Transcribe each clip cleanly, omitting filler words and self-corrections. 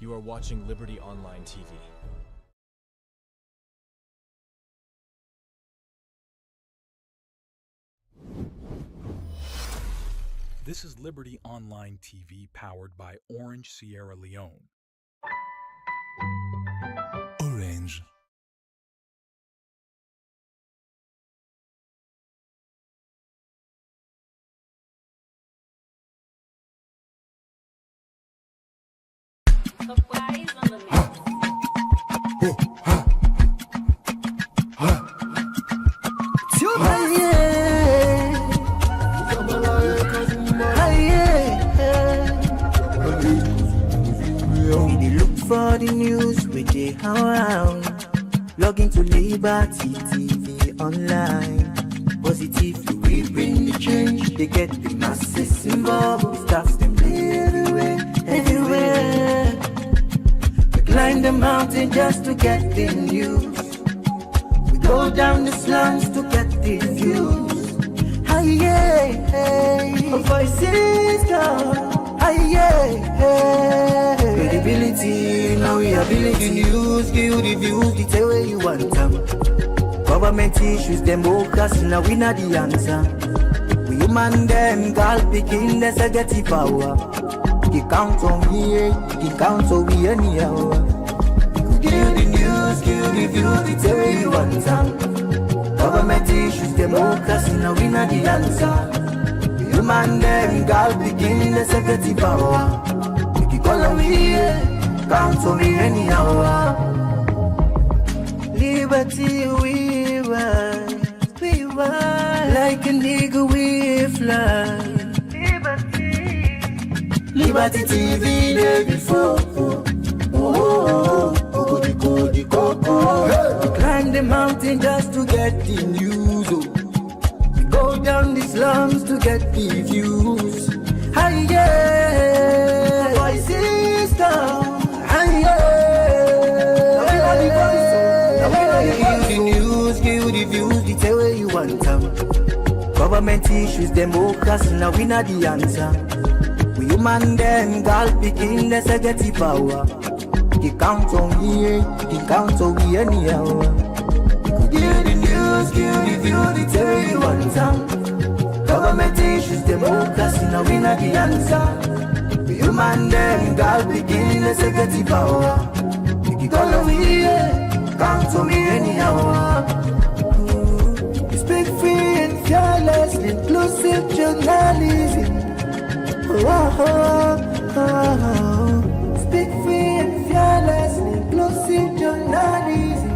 You are watching Liberty Online TV. This is Liberty Online TV powered by Orange Sierra Leone. Orange. Surprise on the mix. They look for the news with the around. Log into Liberty TV online. Positively we bring the change. They get the masses involved. Staff them everywhere. We climb the mountain just to get the news. We go down the slums to get the views. Voices come. Credibility, now we ability. News, give the views, the tell where you want them. Government issues, democracy, now we not the answer. We human them, girl picking, there's a get the power. You count on me, you count on me anyhow. Give the news, give the views, the tell where you want them. Government issues, democracy, now we not the answer. Human them, girl picking, there's a get the power. You call on me, count on me anyhow. Liberty we ride, like a nigga we fly. Liberty TV day before. We climb the mountain just to get the news. We go down the slums to get the views. Voices down. Give the news, give the views, the tell where you want them. Government issues, democracy, now we not the answer. We human them, girl picking, there's a get the power. You count on me, you count on me anyhow. Give the news, give the views, the tell where you want them. Government issues, democracy, now we not the answer. We human them, girl picking, there's a get the power. You call on me, count to me anyhow. Speak free and fearless, inclusive journalism. Speak free and fearless, inclusive journalism.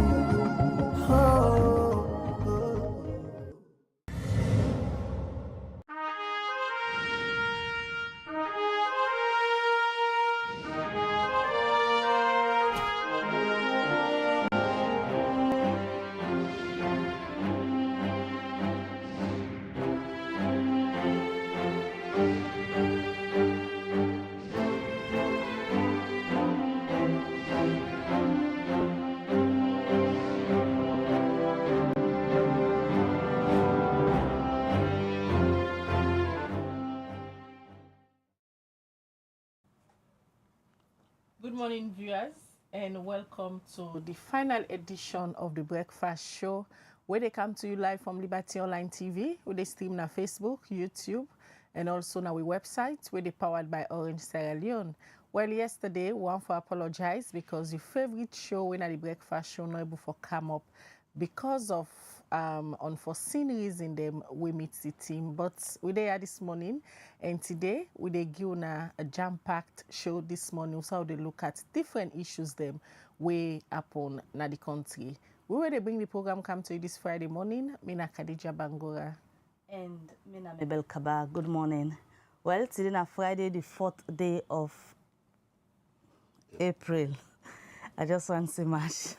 Good morning, viewers, and welcome to the final edition of the Breakfast Show, where they come to you live from Liberty Online TV, where they stream on Facebook, YouTube, and also on our website, where they powered by Orange Sierra Leone. Well, yesterday, we want to apologize because the favorite show when the Breakfast Show not able to come up because of unforeseen reason them we meet the team, but we there this morning, and today we they give a jam-packed show this morning, so they look at different issues them way upon na the country. We will they bring the program come to you this Friday morning. Mina Khadija Bangora And Mina Mabel Kaba. Good morning. Well, today na Friday, the 4th day of April. I just want to mash.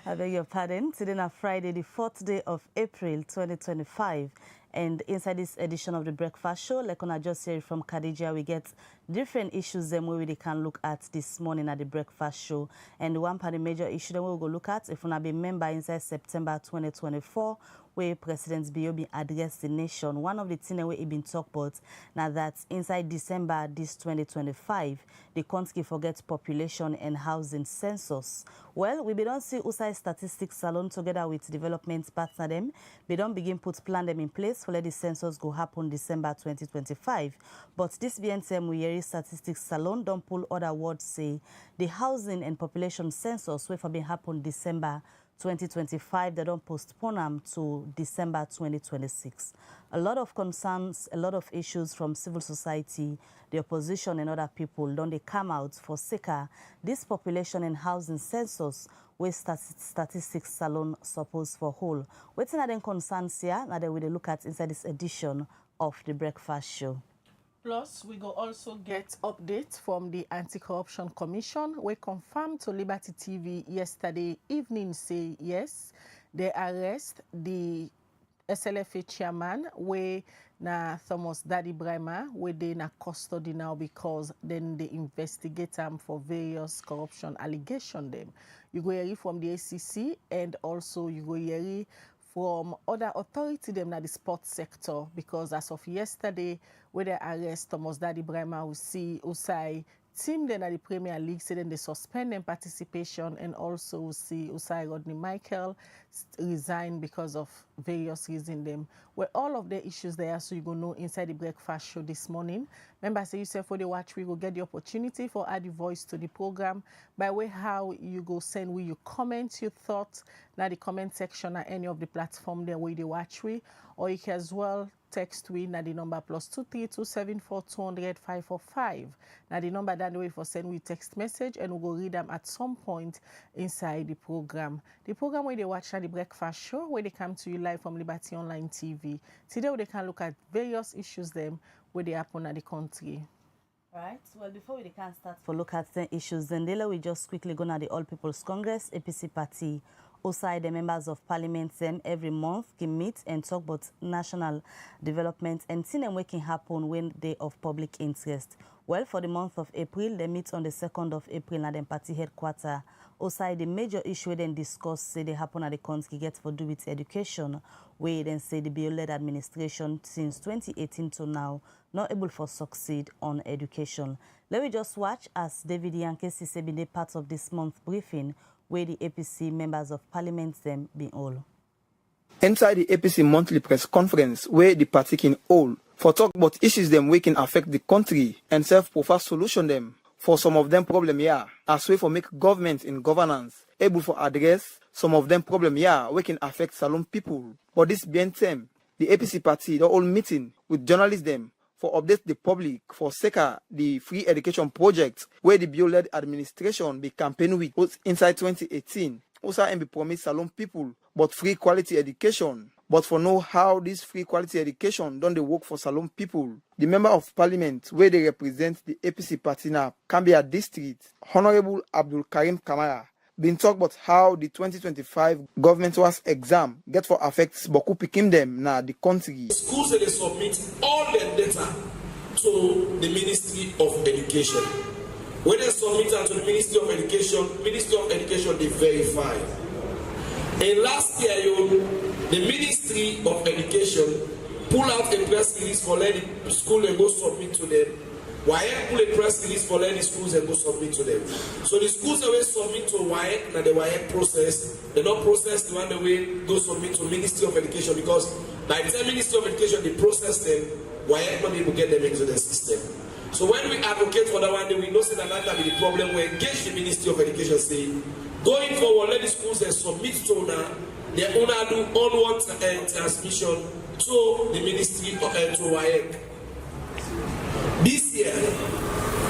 I beg your pardon. Today na Friday, the 4th day of April 2025. And inside this edition of the Breakfast Show, like I just heard from Khadija, we get different issues them where we can look at this morning at the Breakfast Show. And one part of the major issue that we'll go look at, if we be member inside September 2024, where President Bio be addressed the nation. One of the things where he been talked about now that inside December this 2025, the country forgets population and housing census. Well, we don't see USAID statistics salon together with development partner them. We don't begin put plan them in place for let the census go happen December 2025. But this being said, we hear statistics salon don't pull other words say the housing and population census will be happen December 2025, they don't postpone them to December 2026. A lot of concerns, a lot of issues from civil society, the opposition and other people, don't they come out for SECA, this population and housing census, where statistics salon supposed for whole. What's another concerns here, now that we look at inside this edition of the Breakfast Show. Plus, we go also get updates from the Anti-Corruption Commission. We confirmed to Liberty TV yesterday evening say yes, they arrest the SLFA chairman where na Thomas Daddy Brema where they na custody now because then they investigate them for various corruption allegations them. You go hear from the ACC and also you go hear from other authority them na the sports sector because as of yesterday where they arrest Thomas Daddy Brema who see Usai team then at the Premier League say then they suspend them participation and also see Usai Rodney Michael resign because of various reasons them. Where all of the issues there so you go know inside the Breakfast Show this morning. Remember say yourself for the watch we will get the opportunity for add your voice to the program by way how you go send we your comments, your thoughts now the comment section at any of the platform there where they watch we or you can as well text we na the number +23274200545. Now the number that way for send we text message and we'll go read them at some point inside the program. The program where they watch the Breakfast Show where they come to you live from Liberty Online TV. Today they can look at various issues them where they happen at the country. Right. Well, before we can start for look at the issues, then we just quickly go to the All People's Congress, APC party. Also, the members of parliament them every month can meet and talk about national development and see them what can happen when they of public interest. Well, for the month of April, they meet on the 2nd of April at the party headquarters. Also, the major issue then discuss say they happen at the country get for do with education, where then say the Bio-led administration since 2018 to now not able to succeed on education. Let me just watch as David Yankesi say be part of this month's briefing where the APC members of parliament them be all. Inside the APC monthly press conference where the party can all for talk about issues them we can affect the country and self-profile solution them for some of them problem as way for make government in governance able for address some of them problem we can affect Salon people. But this being time, the APC party they all meeting with journalists them for update the public for SECA, the free education project where the Bio-led administration be campaign with was inside 2018. Also be promised Salon people but free quality education. But for know how this free quality education don't they work for Salon people. The member of parliament where they represent the APC party now Cambia district, Honorable Abdul Karim Kamara, been talk about how the 2025 government was exam get for affects Boku Pikim them na the country. Schools they submit all their data to the Ministry of Education. When they submit that to the Ministry of Education they verify. And last year, the Ministry of Education pull out a press release for letting the school and go submit to them. WAEC pull a press release for letting the schools and go submit to them. So the schools always submit to WAEC, now the WAEC process. They don't process the one the way go submit to Ministry of Education because by the time Ministry of Education they process them, WAEC not able to get them into the system. So when we advocate for that one, then we know that that be the problem. We engage the Ministry of Education say, going forward, let the schools they submit to now, they only do onward transmission to the Ministry of to WAEC. This year,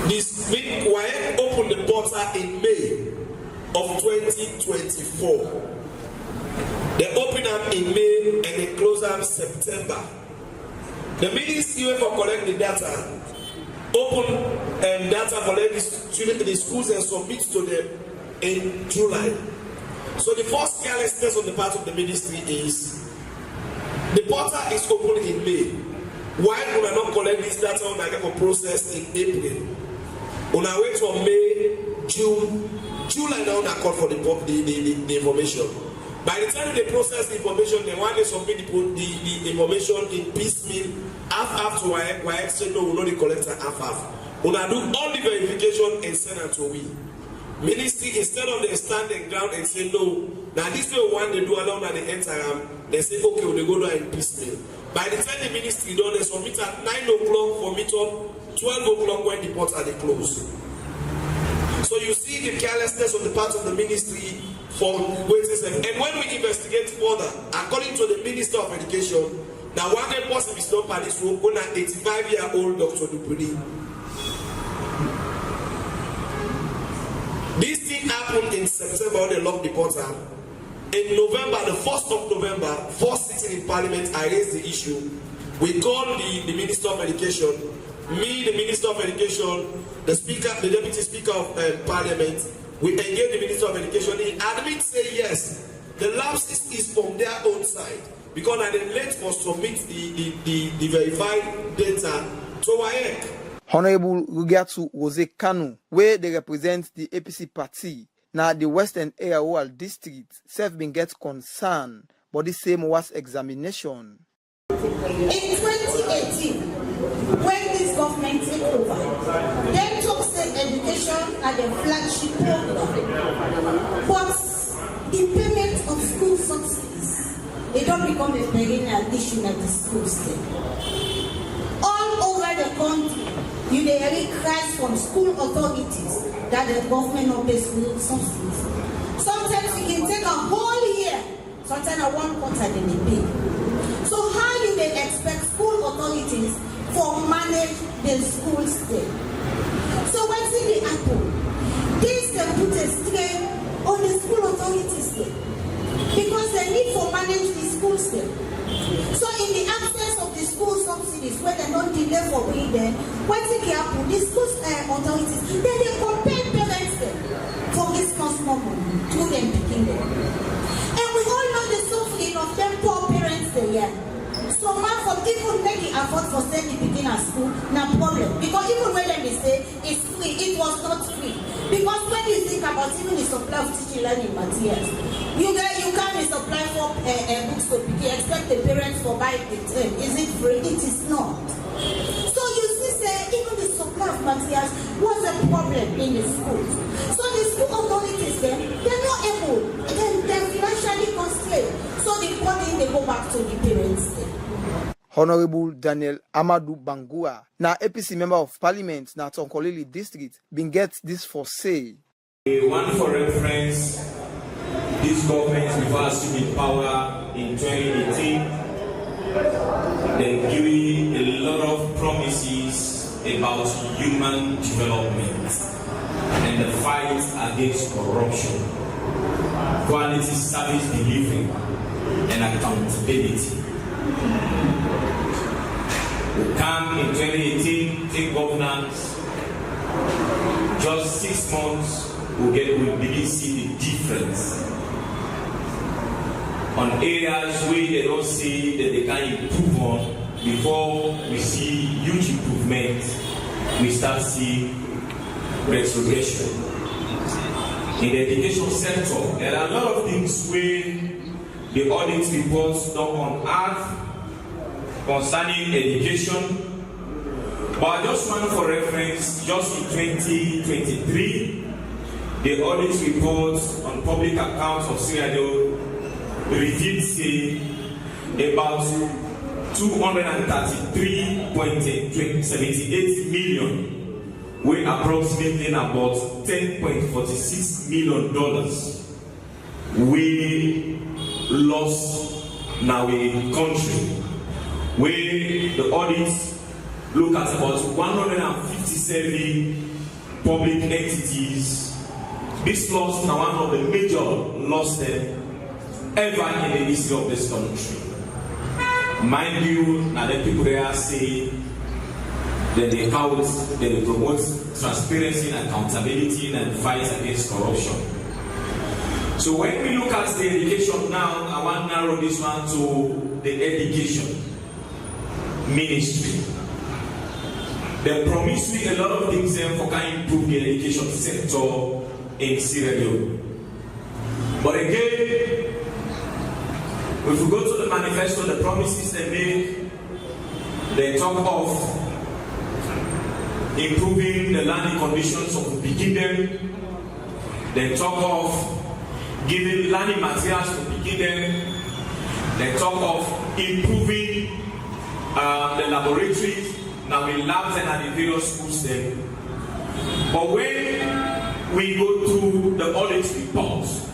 WAEC opened the portal in May of 2024. They open up in May and they close up September. The Ministry for collect the data, open data for the schools and submit to them in July. So the first carelessness on the part of the ministry is The portal is open in May. Why will I not collect this data on the process in April? On our way from May, June, July now they call for the information. By the time they process the information, they want to submit the information in piecemeal, half to why exchange no will not collect half. When I do all the verification and send it to we. Ministry, instead of they stand their ground and say no, now this way one they do along at the enter, they say okay, well, they go down in piecemeal. By the time the ministry done, they submit at 9 o'clock for meet up, 12 o'clock when the ports are they close. So you see the carelessness on the part of the ministry for waiting. And when we investigate further, according to the Minister of Education, now one person is not part this room, on an 85-year-old Dr. Dupudi. This thing happened in September when they locked the portal. In November, the 1st of November, first sitting in Parliament, I raised the issue. We called the Minister of Education, me, the Minister of Education, the Speaker, the Deputy Speaker of Parliament. We engaged the Minister of Education. He admits, say yes, the lapse is from their own side because they late for submit the verified data to WAEC. Honorable Rugatu Jose Kanu, where they represent the APC party, now the Western Area District, self been get concerned, but the same was examination. In 2018, when this government took over, they took state education as a flagship program. But the payment of school subsidies, they don't become a perennial issue at the school state. All over the country, you hear cries from school authorities that the government not pay school subsidies. Sometimes it can take a whole year, sometimes a 1 quarter they pay. So how you may expect school authorities to manage the school state? So what's in the apple? This can put a strain on the school authorities state because they need to manage the school state. So in the absence of the school subsidies, where they don't delay for being there, what's in the apple? The school authorities, then they compare parents for this small money to them picking them. And we all know the suffering of them poor parents there. So man for people making effort for sending the beginner school, no problem. Because even when they say it's free, it was not free. Because when you think about even the supply of teaching learning materials, you can't supply for books to pick, expect the parents to buy it. Is it free? It is not. So you see, say, even the supply of materials was a problem in the schools. So the school authorities then, they're not able, they're financially constrained. So the funding, they go back to the parents then. Honorable Daniel Amadou Bangua, now APC member of Parliament, now Tonkolili District, been get this for say. One for reference, this government before assuming power in 2018, they giving a lot of promises about human development and the fight against corruption, quality service delivery, and accountability. We come in 2018, take governance, just 6 months, we begin to see the difference. On areas where they don't see that they can improve on, before we see huge improvement, we start seeing retrogression. In the education sector, there are a lot of things where the audit reports don't unearth concerning education. But just one for reference, just in 2023, the audit reports on public accounts of Sierra Leone revealed say about 233.78 million, with approximately about $10.46 million we lost now in the country, where the audits look at about 157 public entities. This loss now one of the major losses ever in the history of this country. Mind you, now the people there say that they promote transparency and accountability and fight against corruption. So when we look at the education now, I want to narrow this one to the education ministry. They promised me a lot of things for can improve the education sector in Sierra Leone. But again, if we go to the manifesto, the promises they make, they talk of improving the learning conditions of the beginning. They talk of giving learning materials to beginning. They talk of improving the laboratories, now in labs and at the various schools there. But when we go to the audit reports,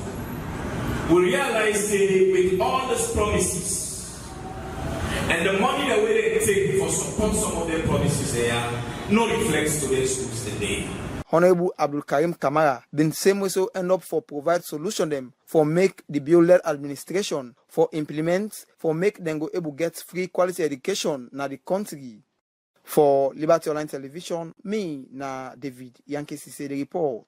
we realize that with all these promises and the money that we take for support some of their promises there, no reflects to their schools today. Honorable Abdul Karim Kamara been same way so end up for provide solution them for make the bill-led administration for implement for make them go able get free quality education na the country. For Liberty Online Television, me na David Yankee say the report.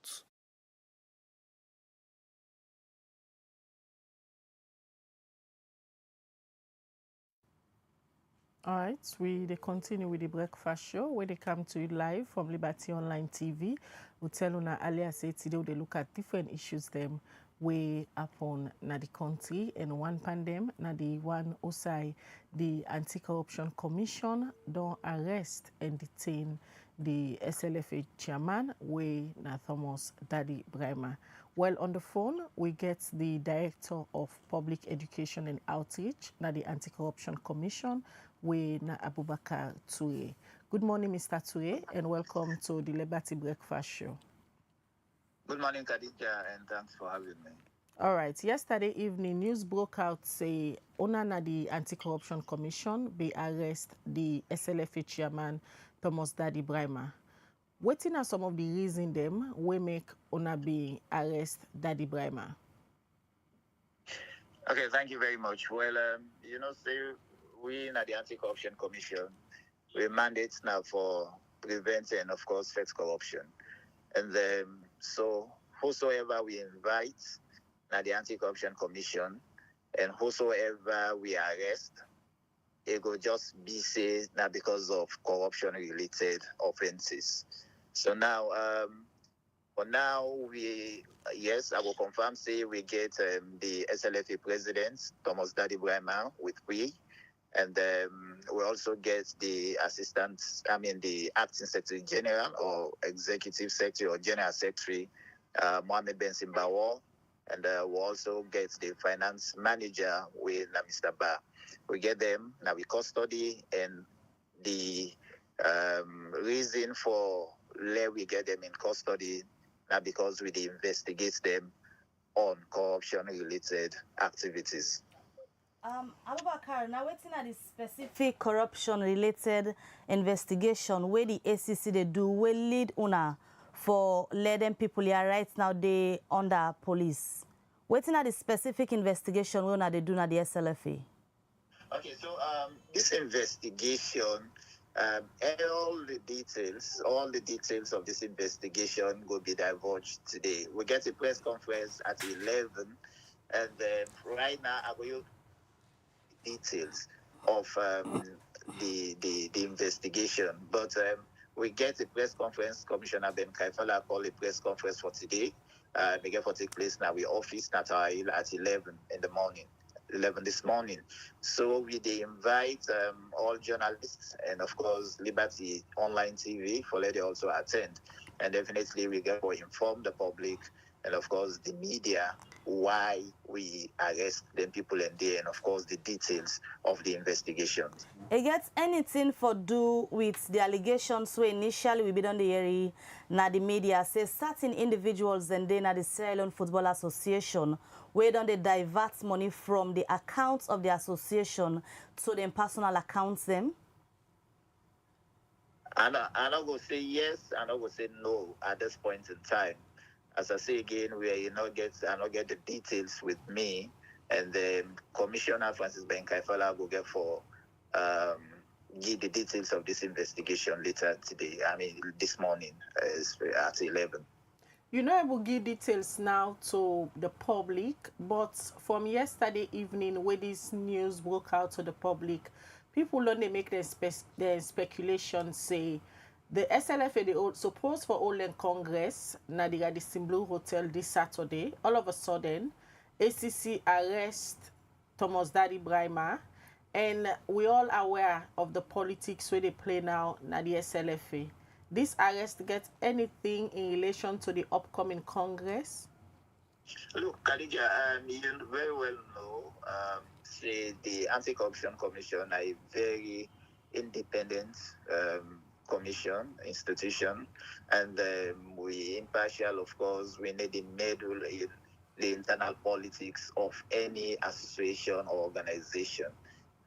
All right, they continue with the breakfast show where they come to you live from Liberty Online TV. We tell you earlier say today they look at different issues them way upon na the country, and one pandemic na the one osai the Anti-Corruption Commission don't arrest and detain the SLFA chairman way na Thomas Daddy Brema. Well, on the phone we get the Director of Public Education and Outreach na the Anti-Corruption Commission way na Abubakar Toure. Good morning, Mr. Toure, and welcome to the Liberty Breakfast Show. Good morning, Khadija, and thanks for having me. All right. Yesterday evening, news broke out say owner na the Anti-Corruption Commission be arrest the SLFA chairman Thomas Daddy Brema. What are some of the reasons them we make owner be arrest Daddy Brema? Okay, thank you very much. Well, say we in the Anti-Corruption Commission, we mandate now for preventing and of course fight corruption. And so whosoever we invite at the Anti-Corruption Commission and whosoever we arrest, it will just be said now because of corruption related offenses. So now for now I will confirm say we get the SLFA president Thomas Daddy Brema with we. And we also get the the acting secretary general or executive secretary or general secretary, Mohammed Ben Simbawo. And we also get the finance manager with Mr. Ba. We get them now we custody, and the reason for where we get them in custody now because we investigate them on corruption related activities. Abubakar, now waiting at the specific corruption-related investigation where the ACC they do will lead una for letting people here right now they under police. Waiting at the specific investigation where they do na the SLFA. Okay, so this investigation, all the details of this investigation will be divulged today. We get a press conference at 11, and right now I will details of the investigation, but we get a press conference. Commissioner Ben Kaifala called a press conference for today. They get for take place now. We office at 11 in the morning, 11 this morning. So we invite all journalists and of course Liberty Online TV for let they also attend, and definitely we get to inform the public and of course the media why we arrest them people in there and of course the details of the investigations. It gets anything for do with the allegations where initially we be done the area na the media says certain individuals and then at the Sierra Leone Football Association where don't they divert money from the accounts of the association to their personal accounts them? I'm not going to say yes, I'm not going to say no at this point in time. As I say again, I not get the details with me, and the Commissioner Francis Ben Kaifala will get for give the details of this investigation later today. This morning at 11. You know, I will give details now to the public, but from yesterday evening, where this news broke out to the public, people only make their speculation say the SLFA they supposed for all in Congress, na they got the Simblue Hotel this Saturday. All of a sudden, ACC arrest Thomas Daddy Brima, and we all aware of the politics where they play now na the SLFA. This arrest get anything in relation to the upcoming Congress? Look, Khadija, you very well know, say the Anti-Corruption Commission are a very independent commission, institution, and we impartial, of course. We need the middle in the internal politics of any association or organization,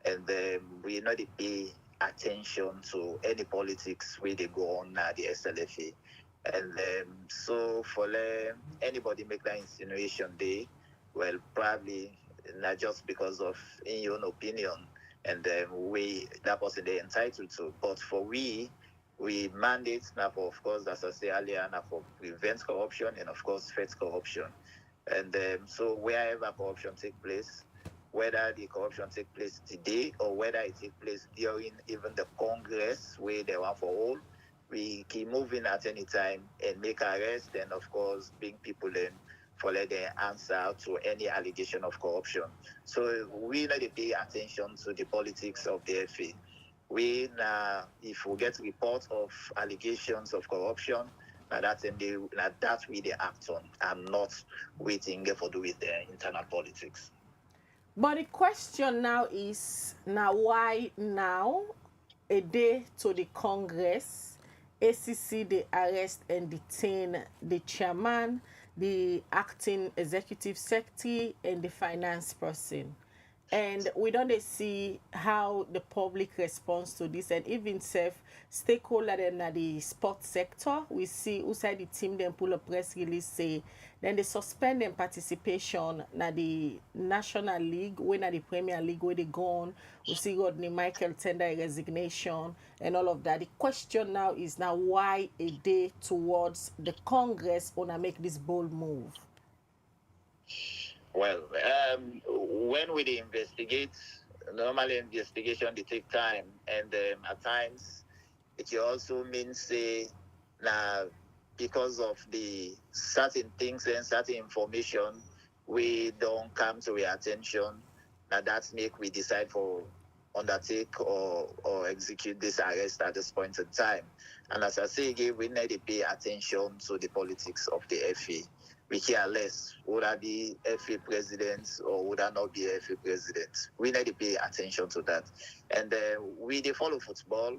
and we know the pay attention to any politics where they go on now the SLFA. And so for anybody make that insinuation they, well, probably not just because of in your own opinion, and we that person they entitled to. But for we mandate now for, of course, as I say earlier, now for prevent corruption and of course fight corruption. And so wherever corruption take place, whether the corruption take place today or whether it take place during even the Congress where they want for all, we keep moving at any time and make arrests and of course bring people in for let them answer to any allegation of corruption. So we need to pay attention to the politics of the FA. We now, if we get reports of allegations of corruption, that we they act on. I'm not waiting for do with the internal politics. But the question now is, now why now, a day to the Congress, ACC they arrest and detain the chairman, the acting executive secretary, and the finance person. And we don't see how the public responds to this, and even stakeholder in the sports sector. We see outside the team then pull a press release say then they suspend their participation na the National League, when at the Premier League where they go on. We see Rodney Michael tender a resignation and all of that. The question now is now why a day towards the Congress wanna make this bold move? Well, when we investigate, normally investigation they take time, and at times it also means say now because of the certain things and certain information we don't come to our attention, that make we decide for undertake or execute this arrest at this point in time. And as I say again, we need to pay attention to the politics of the FA. We care less would I be FA president or would I not be FA president. We need to pay attention to that. And we they follow football,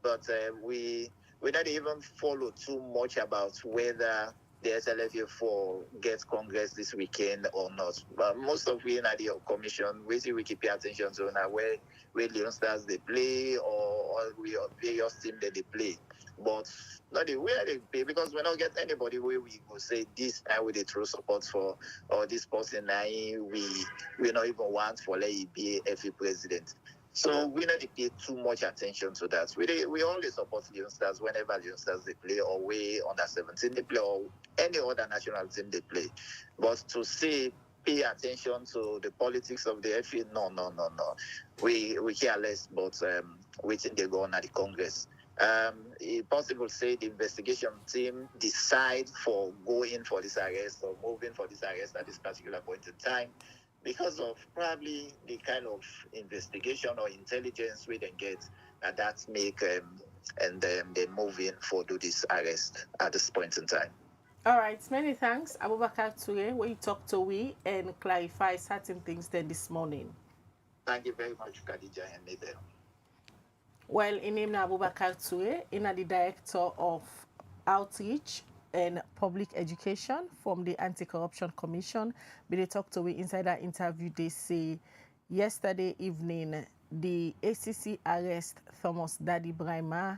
but we not even follow too much about whether the SLFA gets Congress this weekend or not. But most of we in the commission, we see we keep pay attention to now where Leon Stars they play or we various teams that they play. But not the way they play, because we don't get anybody where we will say this time with the true support for or this person now we not even want for let it be FA president. So we need to pay too much attention to that. We always support Leon Stars whenever Leon Stars they play, or we under 17 they play, or any other national team they play. But to say pay attention to the politics of the FA, no. We care less, but we think they go on at the Congress. It's possible to say the investigation team decide for going for this arrest or moving for this arrest at this particular point in time because of probably the kind of investigation or intelligence we then get that make and they move in for do this arrest at this point in time. All right, many thanks, Abubakar Ture, where you talk to we and clarify certain things then this morning. Thank you very much, Khadija and Nadel. Well, in name Abubakar Ture, the Director of Outreach and Public Education from the Anti-Corruption Commission. But they talked to we inside that interview. They say yesterday evening the ACC arrest Thomas Daddy Brima,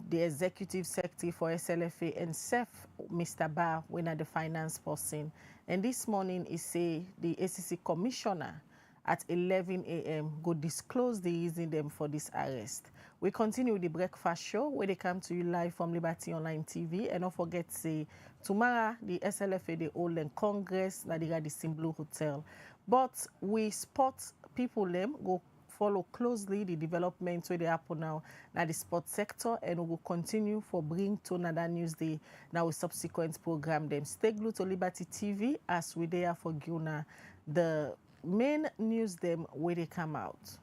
the Executive Secretary for SLFA, and Mr. Bar, when at the finance person. And this morning he say the ACC Commissioner at 11 a.m. go disclose the reason them for this arrest. We continue with the breakfast show where they come to you live from Liberty Online TV. And don't forget, say, tomorrow the SLFA, the hold in Congress, na the Radisson Blue Hotel. But we spot people them go follow closely the developments where they happen now in the sports sector, and we will continue for bring to another news day now with subsequent program them. Stay glued to Liberty TV as we there for Guna the main news them where they come out.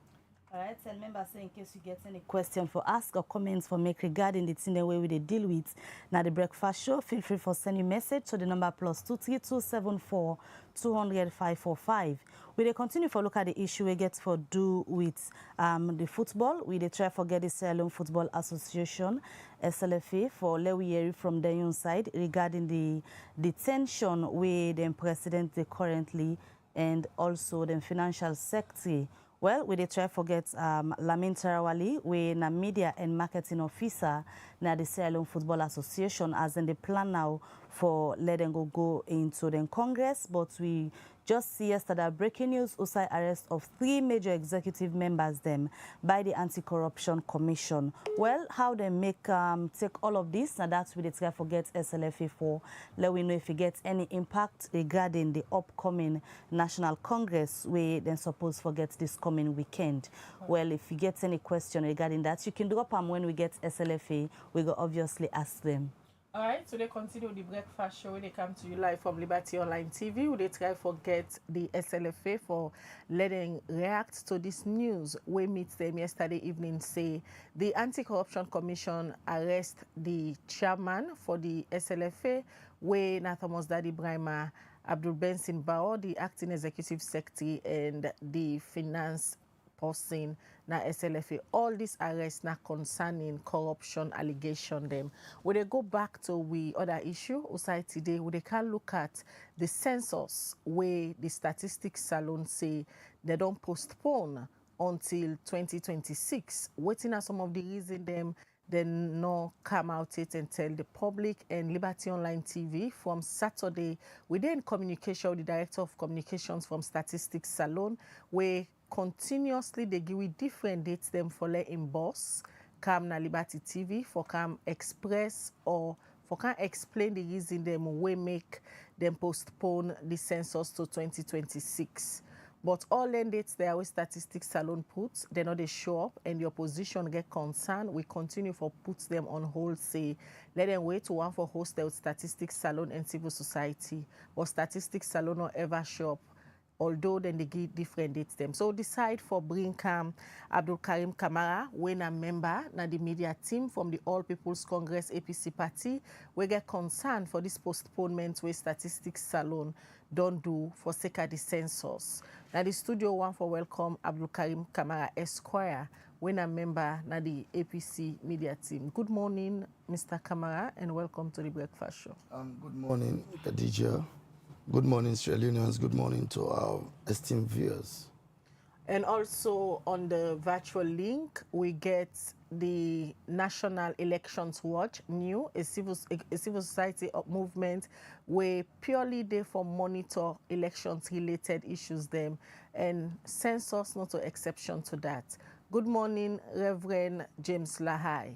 All right, and remember, so in case you get any question for ask or comments for make regarding the thing the way we they deal with now the breakfast show, feel free for send your message to the number +23274 200 545. We they continue for look at the issue we get for do with the football. We they try for get the Sierra Leone Football Association SLFA for Lewieri from the own side regarding the detention with the president they currently and also the financial secretary. Well, we try to forget Lamin Tarawali, we na media and marketing officer na the Sierra Leone Football Association, as in the plan now for letting go into the Congress. But we just see yesterday breaking news, Usai arrest of 3 major executive members them by the Anti-Corruption Commission. Well, how they make take all of this, and that's we try to forget SLFA for let we know if we get any impact regarding the upcoming National Congress we then suppose forget this coming weekend. Well, if you get any question regarding that, you can drop them when we get SLFA. We go obviously ask them. All right, so they continue the breakfast show. They come to you live from Liberty Online TV. They try to forget the SLFA for letting react to this news. We meet them yesterday evening, say the Anti-Corruption Commission arrest the chairman for the SLFA, where Nathamus Daddy Brima, Abdul Benson Bao, the acting executive secretary, and the finance person na SLFA. All these arrests na concerning corruption allegation them. When they go back to we other issue outside today, we they can look at the census where the statistics salon say they don't postpone until 2026. Waiting at some of the reason them then no come out it and tell the public. And Liberty Online TV from Saturday, we then communication with the director of communications from Statistics Salon, where continuously they give we different dates them for let in boss come na Liberty TV for come express or for can explain the reason them we make them postpone the census to 2026. But all them dates there with Statistics Salon puts, they know they show up and the opposition get concerned. We continue for puts them on hold, say let them wait to one for host the Statistics Salon and civil society. But Statistics Salon not ever show up, although then they give different dates them. So decide for bring Abdul Karim Kamara, when a member na the media team from the All People's Congress APC party, we get concerned for this postponement where Statistics Salon don't do for sake of the census. Now the studio one for welcome Abdul Karim Kamara Esquire, when a member na the APC media team. Good morning, Mr. Kamara, and welcome to the breakfast show. Good morning, Khadija. Good morning, Sierra Leoneans. Good morning to our esteemed viewers. And also on the virtual link, we get the National Elections Watch, new, a civil society movement where purely they for monitor elections-related issues them, and census not an exception to that. Good morning, Reverend James Lahai.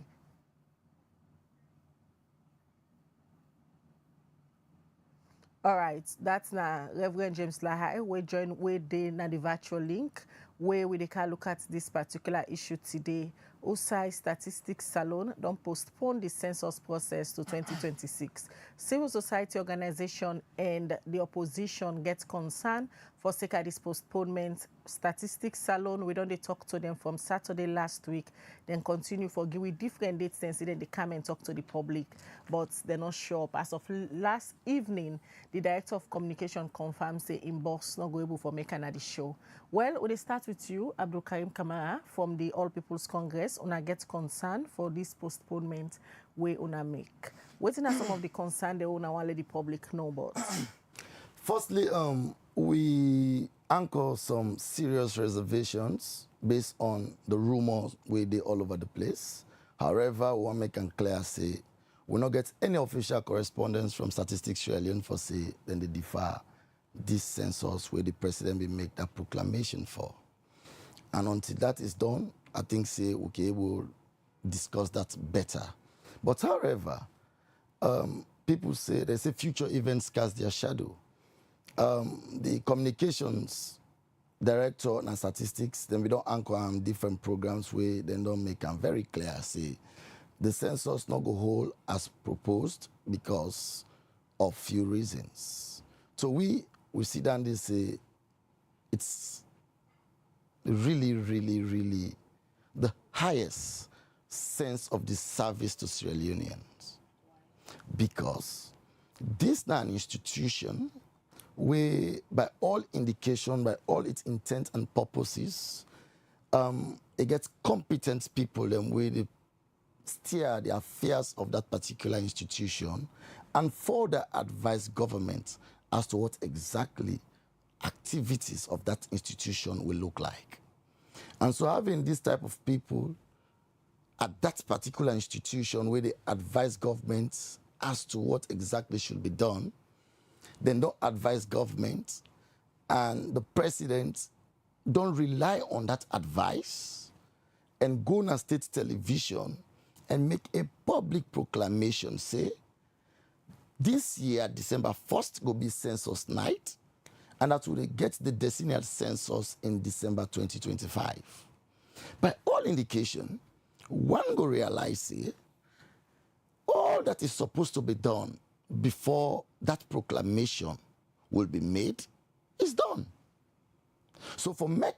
All right, that's now Reverend James Lahai. We join with the virtual link where we can look at this particular issue today. Usai Statistics Salon don't postpone the census process to 2026. Civil society organization and the opposition get concerned for sake of this postponement. Statistics Salon, we don't talk to them from Saturday last week, then continue for give different dates, then they come and talk to the public, but they're not sure. As of last evening, the director of communication confirmed say in boss not go able for make another show. Well, we'll start with you, Abdul Karim Kamara from the All People's Congress. Una get concerned for this postponement we una make. What are some of the concern they una want let the public know about? Firstly, we anchor some serious reservations based on the rumors where they all over the place. However, we want to make it clear say we not get any official correspondence from Statistics Sierra Leone for say then they defer this census where the president will make that proclamation for. And until that is done, I think say okay, we'll discuss that better. But however, people say they say future events cast their shadow. The communications director and statistics, then we don't anchor on different programs where they don't make them very clear. Say the census not go hold as proposed because of few reasons. So we sit down and say it's really, really, really the highest sense of the service to Sierra Leoneans. Because this is an institution where, by all indication, by all its intent and purposes, it gets competent people and where they steer the affairs of that particular institution and further advise government as to what exactly activities of that institution will look like. And so having this type of people at that particular institution where they advise government as to what exactly should be done, then don't advise government, and the president don't rely on that advice and go on state television and make a public proclamation, say, this year, December 1st, will be Census Night, and that will get the decennial census in December 2025. By all indication, one go realize, say, all that is supposed to be done before that proclamation will be made is done. So for MEC,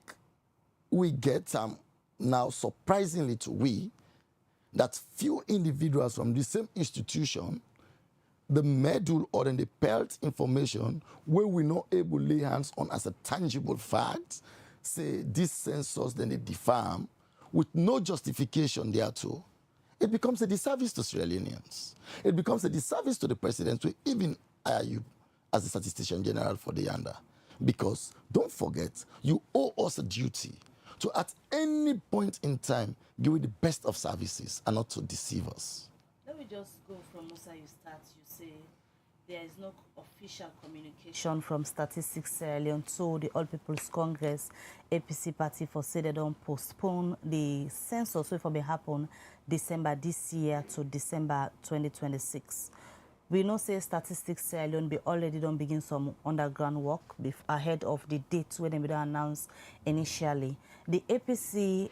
we get now surprisingly to we that few individuals from the same institution, the meddle or then the pelt information where we not able to lay hands on as a tangible fact, say this census then they defam with no justification thereto. It becomes a disservice to Sierra Leoneans. It becomes a disservice to the president, to even hire you as the statistician general for the Yanda. Because don't forget, you owe us a duty to at any point in time give you the best of services and not to deceive us. Let me just go from Musa, you start, you say there is no official communication from Statistics Sierra Leone to the All People's Congress APC party for say they don't postpone the census which will be happen December this year to December 2026. We know say Statistics Sierra Leone be already don't begin some underground work ahead of the date when they don't announce initially. The APC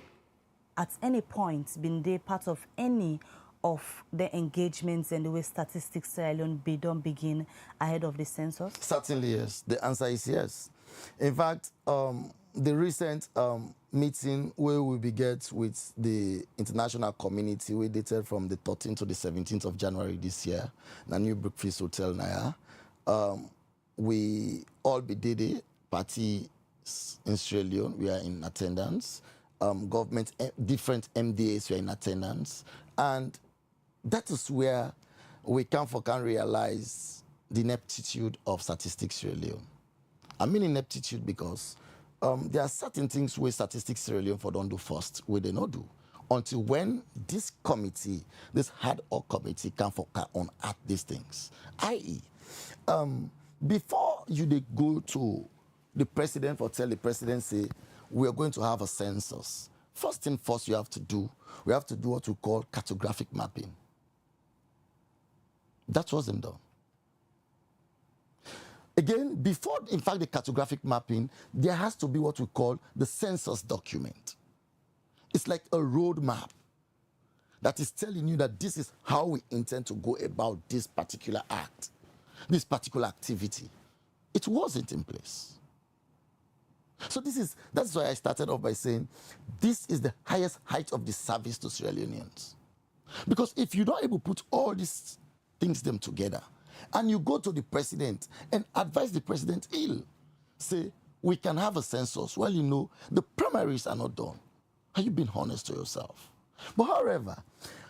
at any point been they part of any of the engagements and the way Statistics Sierra Leone don't begin ahead of the census? Certainly yes. The answer is yes. In fact, the recent meeting where we began with the international community, we dated from the 13th to the 17th of January this year, in a new Breakfast Hotel Naya. We all be did party in Sierra Leone, we are in attendance. Government, different MDAs were in attendance. And that is where we can realize the ineptitude of Statistics Sierra Leone. I mean ineptitude because there are certain things where Statistics Sierra Leone for don't do first, where they not do. Until when this committee, this hard work committee can focus on at these things. I.e., before you they go to the president or tell the president, say, we are going to have a census. First thing first you have to do, we have to do what we call cartographic mapping. That wasn't done. Again, before, in fact, the cartographic mapping, there has to be what we call the census document. It's like a roadmap that is telling you that this is how we intend to go about this particular act, this particular activity. It wasn't in place. So that's why I started off by saying this is the highest height of the service to Sierra Leoneans. Because if you don't able to put all these things them together and you go to the president and advise the president say, we can have a census. Well, you know, the primaries are not done. Are you being honest to yourself? But however,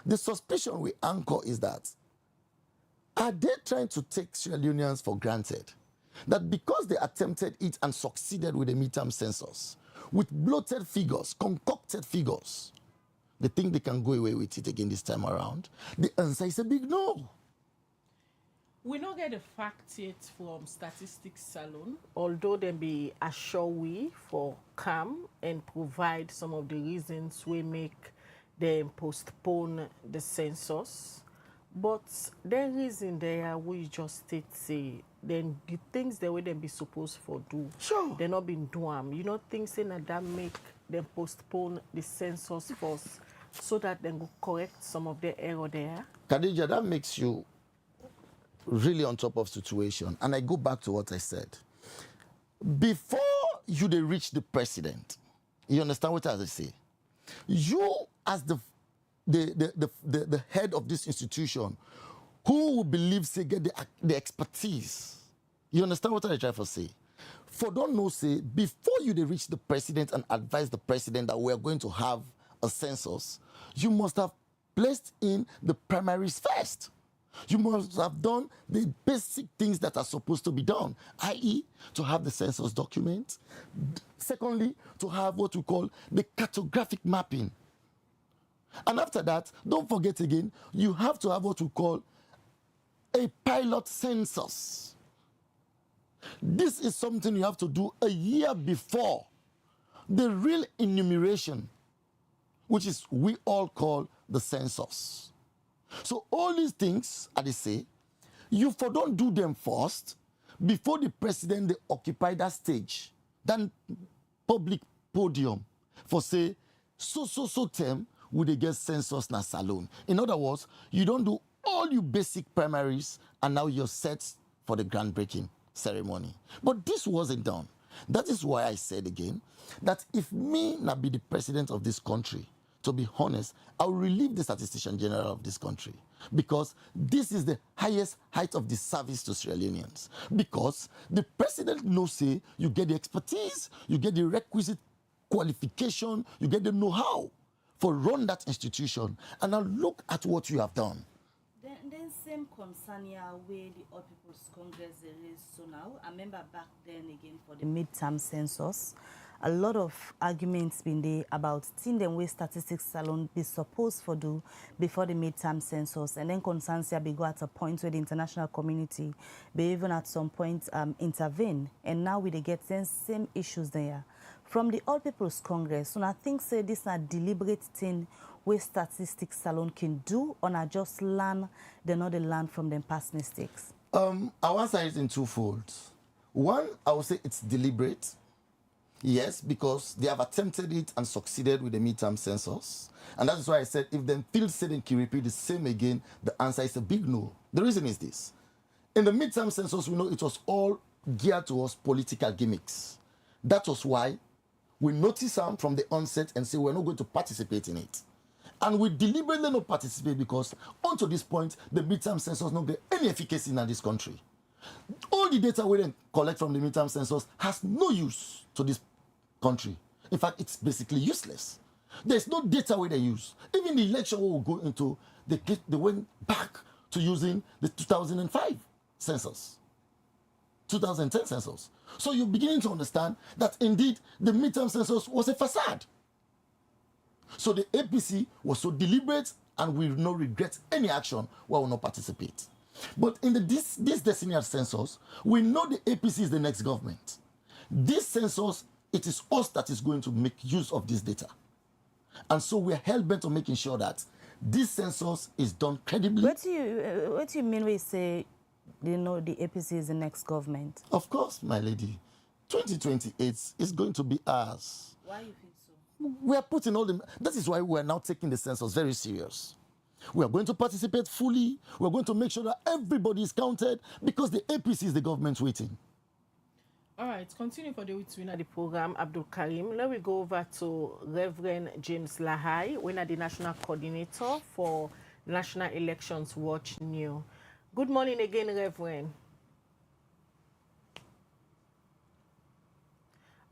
the suspicion we anchor is that, are they trying to take Sierra Leoneans for granted? That because they attempted it and succeeded with the midterm census, with bloated figures, concocted figures, they think they can go away with it again this time around? The answer is a big no. We don't get the fact yet from Statistics Salon, although they be assure we for come and provide some of the reasons we make they postpone the census. But the reason there we just state say then the things the way they be supposed for do, sure, they not been doing. You know, things saying that make them postpone the census first so that they go correct some of the error there. Khadija, that makes you really on top of situation. And I go back to what I said. Before you they reach the president, you understand what I say? You as the head of this institution, who will believe say get the expertise. You understand what I try to say? For don't know say before you they reach the president and advise the president that we are going to have a census, you must have placed in the primaries first. You must have done the basic things that are supposed to be done, i.e., to have the census document. Secondly, to have what we call the cartographic mapping. And after that, don't forget again, you have to have what we call a pilot census. This is something you have to do a year before the real enumeration, which is we all call the census. So all these things, as they say, you for don't do them first before the president they occupy that stage, that public podium for say, so term would they get census na salon. In other words, you don't do all your basic primaries and now you're set for the groundbreaking ceremony. But this wasn't done. That is why I said again that if me not be the president of this country, to be honest, I will relieve the statistician general of this country because this is the highest height of the service to Sierra Leoneans. Because the president knows, say, you get the expertise, you get the requisite qualification, you get the know-how for run that institution. And now look at what you have done. Then same concern here where the All People's Congress is so now. I remember back then again for the midterm census. A lot of arguments been there about things them way statistics salon be supposed for do before the midterm census, and then concerns here be go at a point where the international community be even at some point intervene, and now we they get same issues there from the All People's Congress. So I think say this is a deliberate thing where statistics salon can do, or not just learn they not learn from them past mistakes. I want to say it in two folds. One, I would say it's deliberate. Yes, because they have attempted it and succeeded with the midterm census. And that is why I said if them feel said and can repeat the same again, the answer is a big no. The reason is this. In the midterm census, we know it was all geared towards political gimmicks. That was why we noticed them from the onset and say we're not going to participate in it. And we deliberately not participate because until this point, the midterm census not get any efficacy in this country. All the data we then collect from the midterm census has no use to this country. In fact, it's basically useless. There's no data where they use. Even the election we will go into, they went back to using the 2005 census, 2010 census. So you're beginning to understand that indeed the midterm census was a facade. So the APC was so deliberate and we will not regret any action where we will not participate. But in this decennial census, we know the APC is the next government. This census, it is us that is going to make use of this data. And so we are hell-bent on making sure that this census is done credibly. What do you mean when you say, you know, the APC is the next government? Of course, my lady. 2028 is going to be ours. Why you feel so? We are putting all the... That is why we are now taking the census very serious. We are going to participate fully. We are going to make sure that everybody is counted because the APC is the government waiting. All right, continue for the week winner the program, Abdul Karim. Let me go over to Reverend James Lahai, winner the national coordinator for National Elections Watch New. Good morning again, Reverend.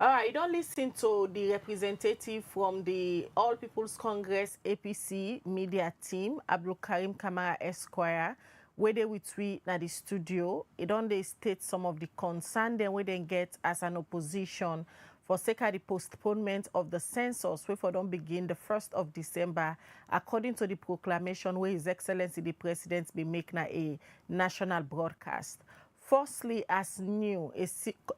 All right, you don't listen to the representative from the All People's Congress APC media team, Abdul Karim Kamara Esquire, where they with we at the studio. It don't they state some of the concern then where they get as an opposition for sake of the postponement of the census, where for don't begin the 1st of December, according to the proclamation where His Excellency the President be making a national broadcast. Firstly, as new,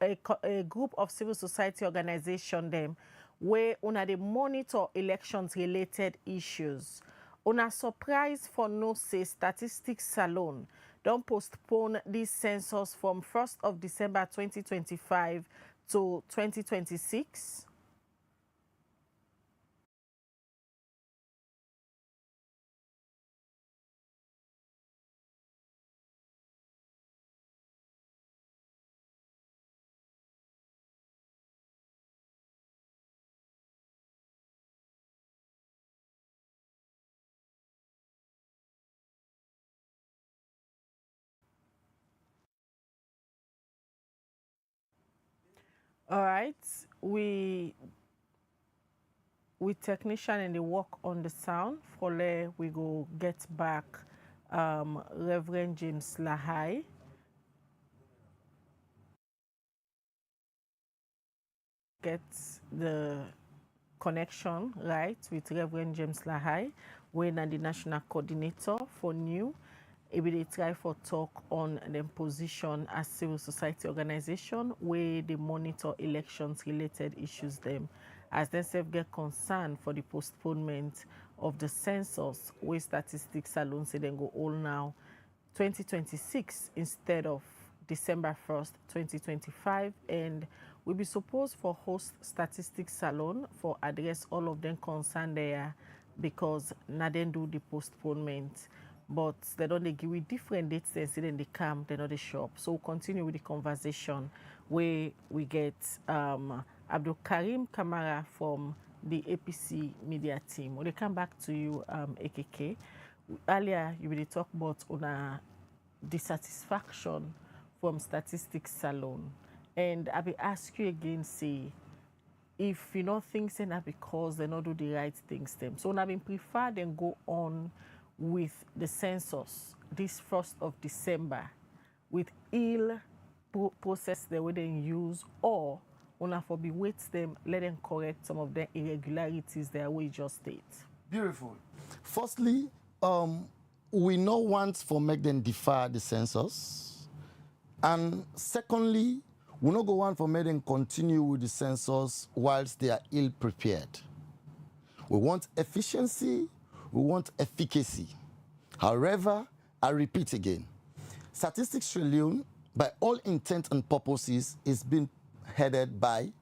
a group of civil society organization them where una dey monitor elections-related issues. Una surprise for no say Statistics Salon don't postpone this census from 1st of December 2025 to 2026. All right, we technician and they work on the sound. For there, we go get back Reverend James Lahai. Get the connection right with Reverend James Lahai, when the national coordinator for new. Maybe they try for talk on the position as civil society organization where they monitor elections related issues them, as they self get concerned for the postponement of the census where Statistics Salon say then go all now 2026 instead of December 1st, 2025, and we be supposed for host Statistics Salon for address all of them concerned there because na then do the postponement. But they don't give we different dates, then they come, they know they show up. So we'll continue with the conversation where we get Abdul Karim Kamara from the APC media team. When they come back to you, AKK, earlier you really talk about on dissatisfaction from Statistics Salon. And I will ask you again, say, if you know things say that because they not do the right things them. So I prefer then go on with the census this 1st of December with ill process the way they use, or una for be wait them, let them correct some of the irregularities there we just state. Beautiful. Firstly, we no want for make them defer the census. And secondly, we no go want for make them continue with the census whilst they are ill prepared. We want efficiency, we want efficacy. However, I repeat again, Statistics Trillion, by all intent and purposes, is being headed by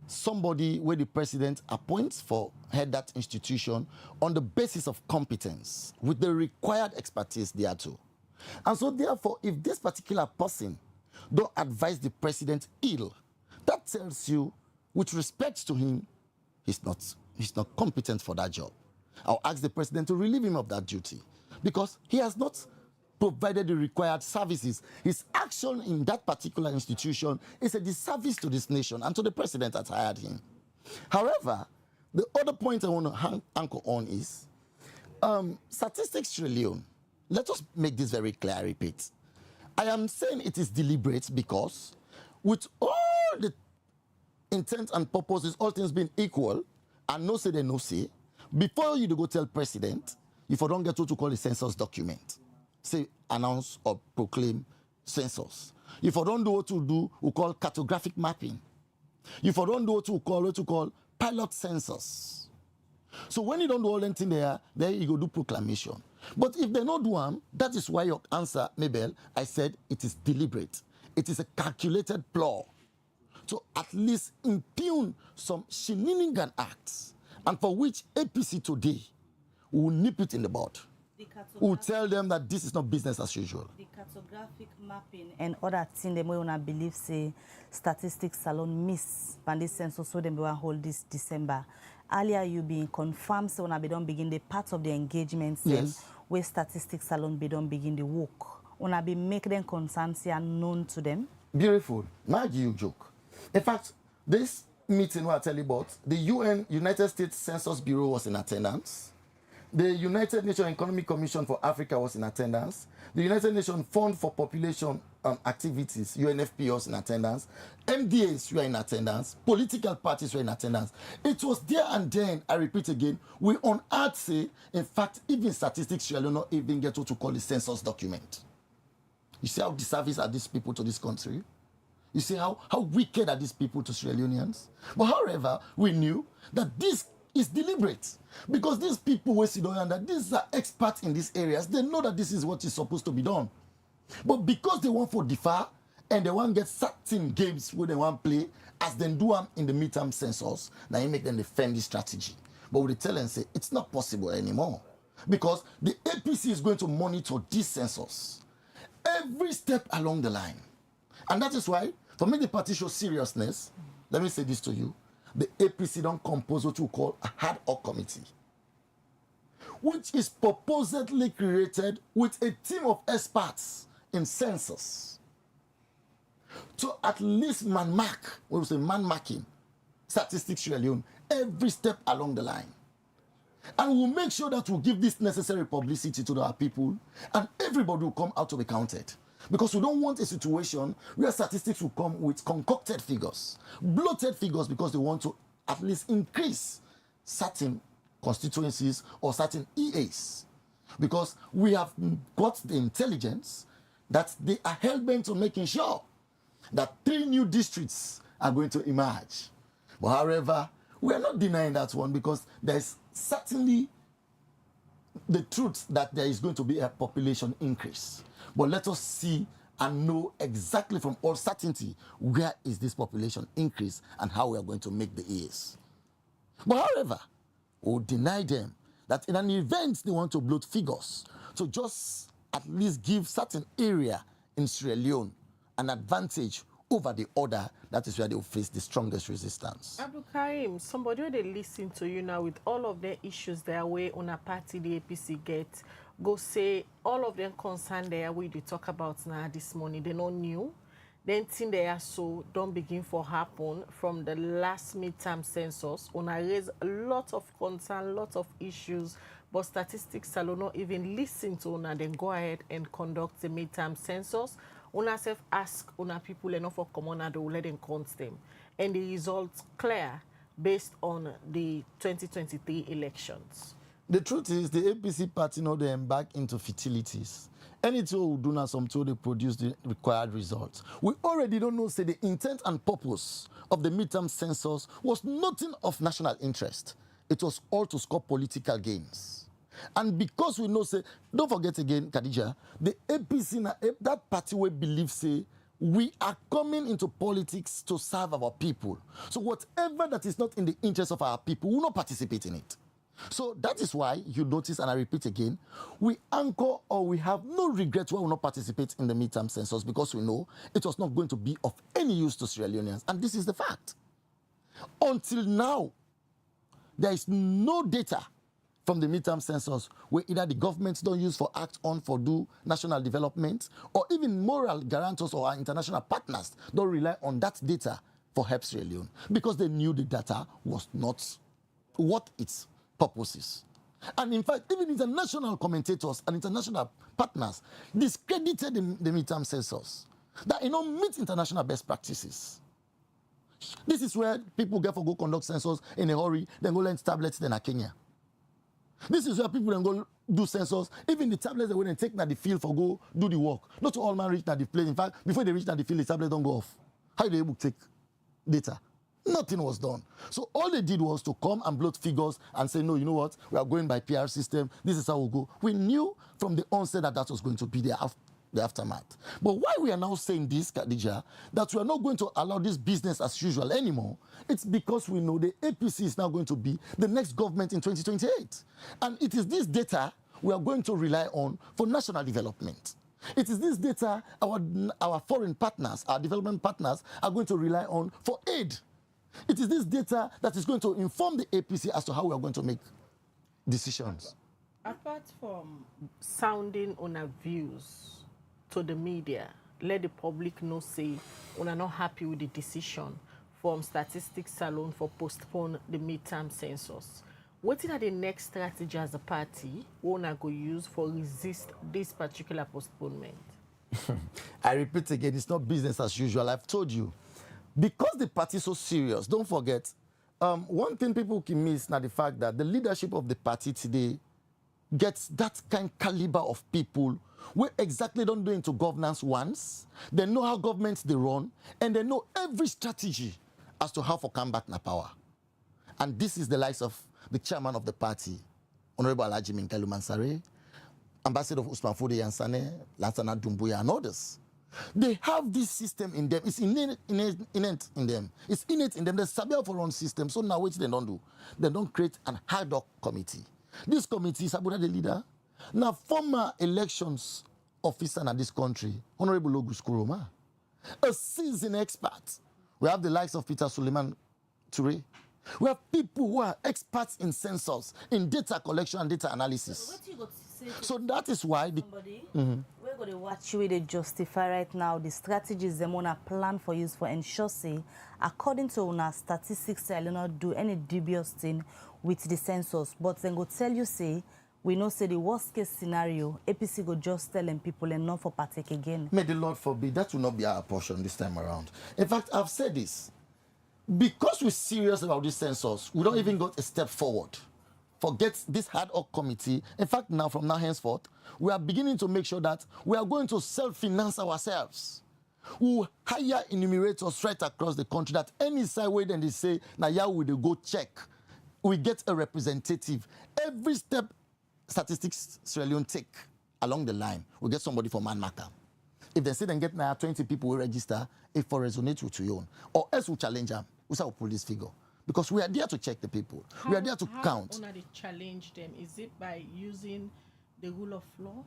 somebody where the president appoints for head that institution on the basis of competence, with the required expertise thereto. And so therefore, if this particular person don't advise the president ill, that tells you, with respect to him, he's not competent for that job. I'll ask the president to relieve him of that duty because he has not provided the required services. His action in that particular institution is a disservice to this nation and to the president that hired him. However, the other point I want to anchor on is Statistics Trillion. Let us make this very clear, I repeat. I am saying it is deliberate because with all the intent and purposes, all things being equal, and no say they no say, before you go tell president, if you don't get what to call a census document, say announce or proclaim census. If you don't do what to do, we call cartographic mapping. If you don't do what to call pilot census. So when you don't do all anything there, then you go do proclamation. But if they not do them, that is why your answer, Mabel, I said it is deliberate. It is a calculated ploy to at least impugn some shenanigan acts, and for which APC today will nip it in the bud. Will tell them that this is not business as usual. The cartographic mapping and other things them we wanna believe say Statistics Salon miss and this census so them will hold this December. Earlier you been confirmed so when we don't begin the part of the engagements yes. Where Statistics Salon we don't begin the work. Wanna be make them concerns known to them. Beautiful. Now you joke. In fact, this meeting what I tell you about, the United States Census Bureau was in attendance. The United Nations Economic Commission for Africa was in attendance. The United Nations Fund for Population Activities, UNFP, was in attendance. MDAs were in attendance. Political parties were in attendance. It was there and then, I repeat again, we on earth say, in fact, even statistics shall not even get what to call a census document. You see how disservice are these people to this country? You see how wicked are these people to Sierra Leoneans? But however, we knew that this is deliberate because these people who sit down that these are experts in these areas, they know that this is what is supposed to be done. But because they want to defer and they want to get certain games where they want to play, as they do them in the midterm census, now you make them defend this strategy. But we tell and say it's not possible anymore because the APC is going to monitor this census every step along the line. And that is why, for me, the party shows seriousness. Let me say this to you. The APC don't compose what you call a ad hoc committee, which is purportedly created with a team of experts in census to at least man-mark, what we say man-marking, statistics Sierra Leone, every step along the line. And we'll make sure that we'll give this necessary publicity to our people and everybody will come out to be counted. Because we don't want a situation where statistics will come with concocted figures, bloated figures, because they want to at least increase certain constituencies or certain EAs. Because we have got the intelligence that they are hell-bent on making sure that 3 new districts are going to emerge. But however, we are not denying that one because there is certainly the truth that there is going to be a population increase. But let us see and know exactly from all certainty where is this population increase and how we are going to make the EAs. But however, we'll deny them that in an event they want to bloat figures, to just at least give certain area in Sierra Leone an advantage over the other, that is where they will face the strongest resistance. Abdul Karim, somebody who they listen to you now with all of the issues their way on a party the APC get, go say all of them concerned there we they talk about now this morning, they not new. Then thing they are so don't begin for happen from the last midterm census. On I raise a lot of concern, a lot of issues, but statistics will not even listen to una, then go ahead and conduct the midterm census. Una self ask una people enough for common and they will let them count them. And the results clear based on the 2023 elections. The truth is the APC party know they embark into futilities. Anything we do now, some tool they produce the required results. We already don't know, say, the intent and purpose of the midterm census was nothing of national interest. It was all to score political gains. And because we know, say, don't forget again, Khadija, the APC, that party we believe, say, we are coming into politics to serve our people. So whatever that is not in the interest of our people, we will not participate in it. So that is why you notice, and I repeat again, we anchor or we have no regret why we will not participate in the midterm census because we know it was not going to be of any use to Sierra Leoneans. And this is the fact. Until now, there is no data from the midterm census where either the governments don't use for act on for do national development or even moral guarantors or our international partners don't rely on that data for help Sierra Leone because they knew the data was not what its purposes. And in fact, even international commentators and international partners discredited the midterm census that meet international best practices. This is where people get for go conduct census in a hurry, then go learn tablets, then a Kenya. This is where people then go do census. Even the tablets they went take na the field for go do the work. Not all man reach na the place. In fact, before they reach na the field, the tablet don't go off. How do they able to take data? Nothing was done. So all they did was to come and bloat figures and say, no, you know what? We are going by PR system. This is how we go. We knew from the onset that that was going to be the aftermath. But why we are now saying this, Khadija, that we are not going to allow this business as usual anymore, it's because we know the APC is now going to be the next government in 2028. And it is this data we are going to rely on for national development. It is this data our foreign partners, our development partners, are going to rely on for aid. It is this data that is going to inform the APC as to how we are going to make decisions. Apart from sounding on our views to the media, let the public know, say, we are not happy with the decision from Statistics Salon for postpone the midterm census. What are the next strategy as a party we are going to use for resist this particular postponement? I repeat again, it's not business as usual. I've told you. Because the party is so serious, don't forget, one thing people can miss now the fact that the leadership of the party today gets that kind caliber of people who exactly don't do into governance once, they know how governments they run, and they know every strategy as to how to come back na power. And this is the likes of the chairman of the party, Honorable Alhaji Minkelu Mansare, Ambassador of Usman Fode Yansane, Lansana Dumbuya, and others. They have this system in them. It's innate in them. It's innate in them. They sabi for own system. So now what they don't do? They don't create an ad hoc committee. This committee is Abuja the leader. Now former elections officer in this country, Honorable Logus Kuroma, a seasoned expert. We have the likes of Peter Suleiman Toure. We have people who are experts in census, in data collection and data analysis. So that is why we're going to watch you they justify right now the strategies they want to plan for use for ensure say according to our statistics they will not do any dubious thing with the census, but then go tell you say we know say the worst case scenario APC go just telling people and not for partake again. May the Lord forbid that will not be our portion this time around. In fact, I've said this. Because we're serious about this census, we don't even go a step forward. Forget this ad hoc committee. In fact, now from now henceforth, we are beginning to make sure that we are going to self-finance ourselves. We will hire enumerators right across the country that any side way then they say, now yeah, we will go check. We get a representative. Every step statistics Sierra Leone take along the line, we get somebody from man marker. If they say they get now 20 people will register, if for resonate with your own, or else we challenge them, we say pull this figure. Because we are there to check the people. We are there to count. How do they challenge them? Is it by using the rule of law?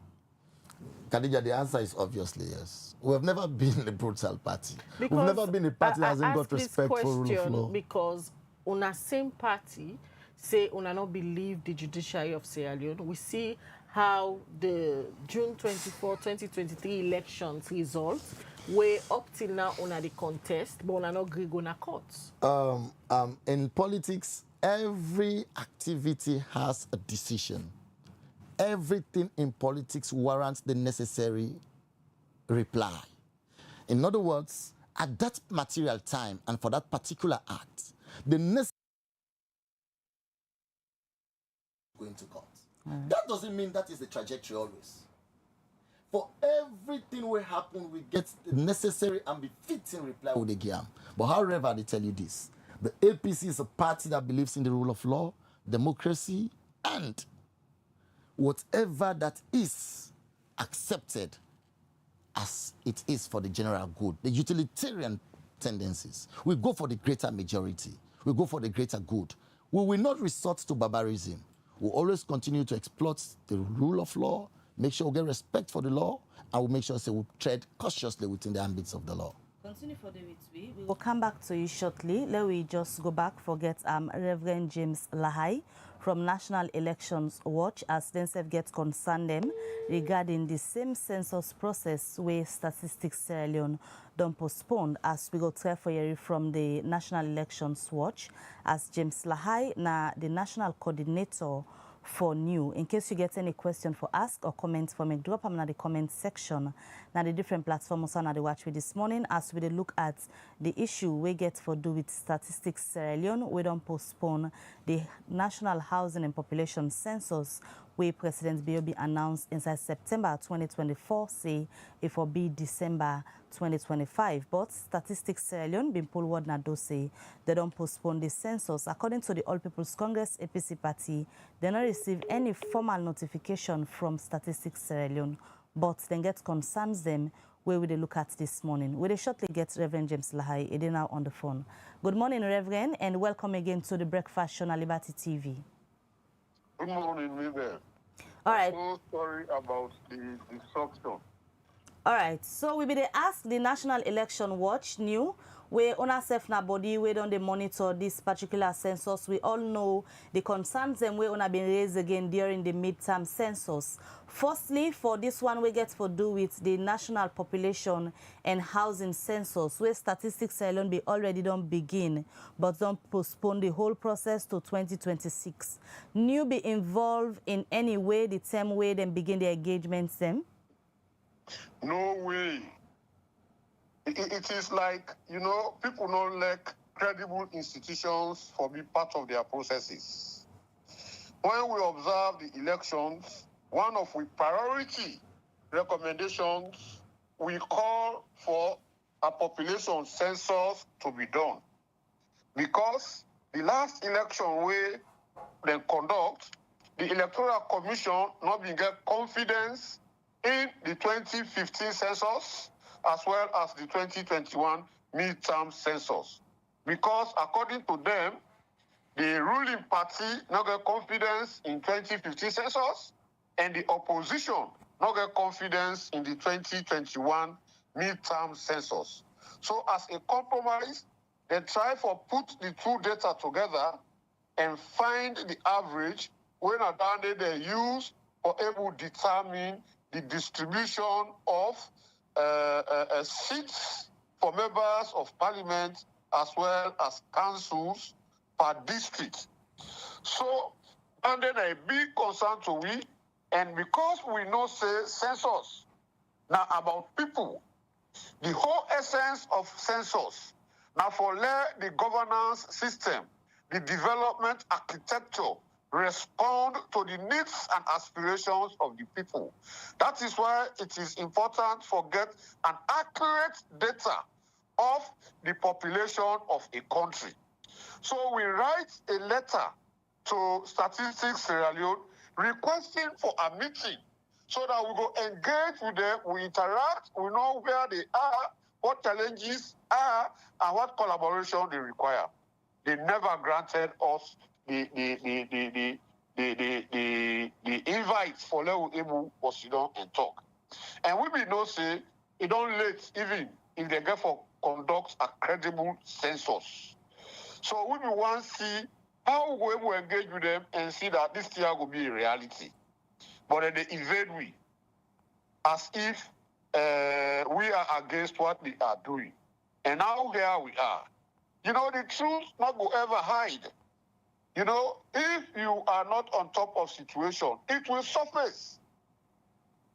Khadija, the answer is obviously yes. We have never been a brutal party. We've never been a party that hasn't got respect for rule of law. Because on the same party, say on not believe the judiciary of Sierra Leone, we see how the June 24, 2023 elections results were up till now on the contest, but on not agree on a courts. In politics, every activity has a decision. Everything in politics warrants the necessary reply. In other words, at that material time and for that particular act, the necessary going to court. That doesn't mean that is the trajectory always. For everything will happen, we get the necessary and befitting reply with the game. But however, they tell you this, the APC is a party that believes in the rule of law, democracy, and whatever that is accepted as it is for the general good, the utilitarian tendencies. We go for the greater majority. We go for the greater good. We will not resort to barbarism. We'll always continue to exploit the rule of law, make sure we get respect for the law, and we'll make sure we tread cautiously within the ambits of the law. Continue for the week. We will come back to you shortly. Let me just go back, forget Reverend James Lahai from National Elections Watch as themselves get concerned them regarding the same census process where Statistics Sierra Leone don't postpone, as we go try for you from the National Elections Watch as James Lahai na the national coordinator for new. In case you get any question for ask or comment for me, drop them in the comment section. Now the different platforms on the watch with this morning as we look at the issue we get for do with Statistics Sierra Leone. We don't postpone the National Housing and Population Census where President Bio announced inside September 2024, say it will be December 2025. But Statistics Sierra Leone been pulled word na do say they don't postpone the census. According to the All People's Congress APC party, they not receive any formal notification from Statistics Sierra Leone, but then get concerns them where we look at this morning. We shortly get Reverend James Lahai, it is now on the phone. Good morning, Reverend, and welcome again to the Breakfast Show on Liberty TV. Good morning, Vivian. All right. I'm so sorry about the disruption. All right. So we be ask the National Election Watch new where on ourself na body we don't they monitor this particular census. We all know the concerns and we on been raised again during the midterm census. Firstly, for this one we get for do with the National Population and Housing Census, where Statistics alone be already don't begin, but don't postpone the whole process to 2026. New be involved in any way, the same way them begin the engagements them? No way. It is like, you know, people don't like credible institutions for be part of their processes. when we observe the elections, one of the priority recommendations, we call for a population census to be done. Because the last election we then conduct, the Electoral Commission not been get confidence in the 2015 census as well as the 2021 midterm census. Because according to them, the ruling party not get confidence in 2015 census and the opposition not get confidence in the 2021 midterm census. So as a compromise, they try for put the two data together and find the average when they use for able to determine the distribution of seats for members of parliament as well as councils per district. So, and then a big concern to we, and because we know say census now about people, the whole essence of census now for let the governance system, the development architecture respond to the needs and aspirations of the people. That is why it is important for get an accurate data of the population of a country. So we write a letter to Statistics Sierra Leone requesting for a meeting so that we go engage with them, we interact, we know where they are, what challenges are, and what collaboration they require. They never granted us the invites for let we able to sit down and talk. And we will know say it don't late even if they get for conduct a credible census. So we will want to see how we will engage with them and see that this year will be a reality. But then they evade we as if we are against what they are doing. And now here we are. You know, the truth not go ever hide. You know, if you are not on top of situation, it will surface.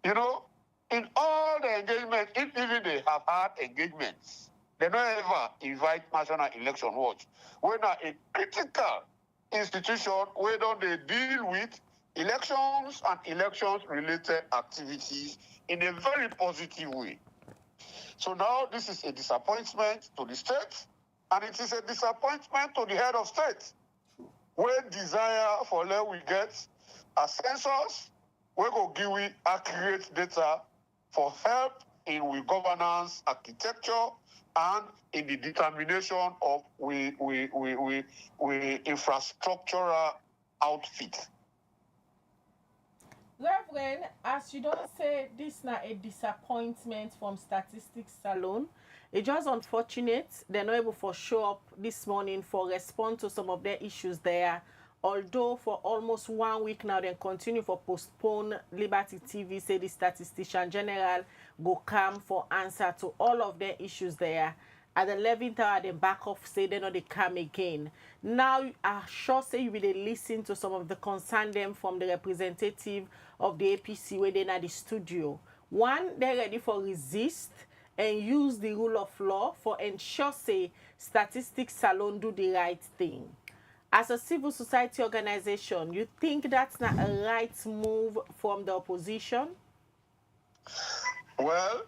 You know, in all the engagement, if even they have had engagements, they don't ever invite National Election Watch. We're not a critical institution where don't they deal with elections and elections-related activities in a very positive way. So now this is a disappointment to the state, and it is a disappointment to the head of state. We desire for let we get a census, we go give we accurate data for help in we governance architecture and in the determination of we infrastructural outfit. Reverend, as you don't say this not a disappointment from statistics alone, it's just unfortunate they're not able to show up this morning for respond to some of their issues there. Although for almost 1 week now, they continue for postpone Liberty TV, say the statistician general go come for answer to all of their issues there. At the 11th hour, they back off, say they know they come again. Now, I sure say you will listen to some of the concern them from the representative of the APC where they're in the studio. One, they're ready for resist and use the rule of law for ensure, say, statistics salon do the right thing. As a civil society organization, you think that's not a right move from the opposition? Well,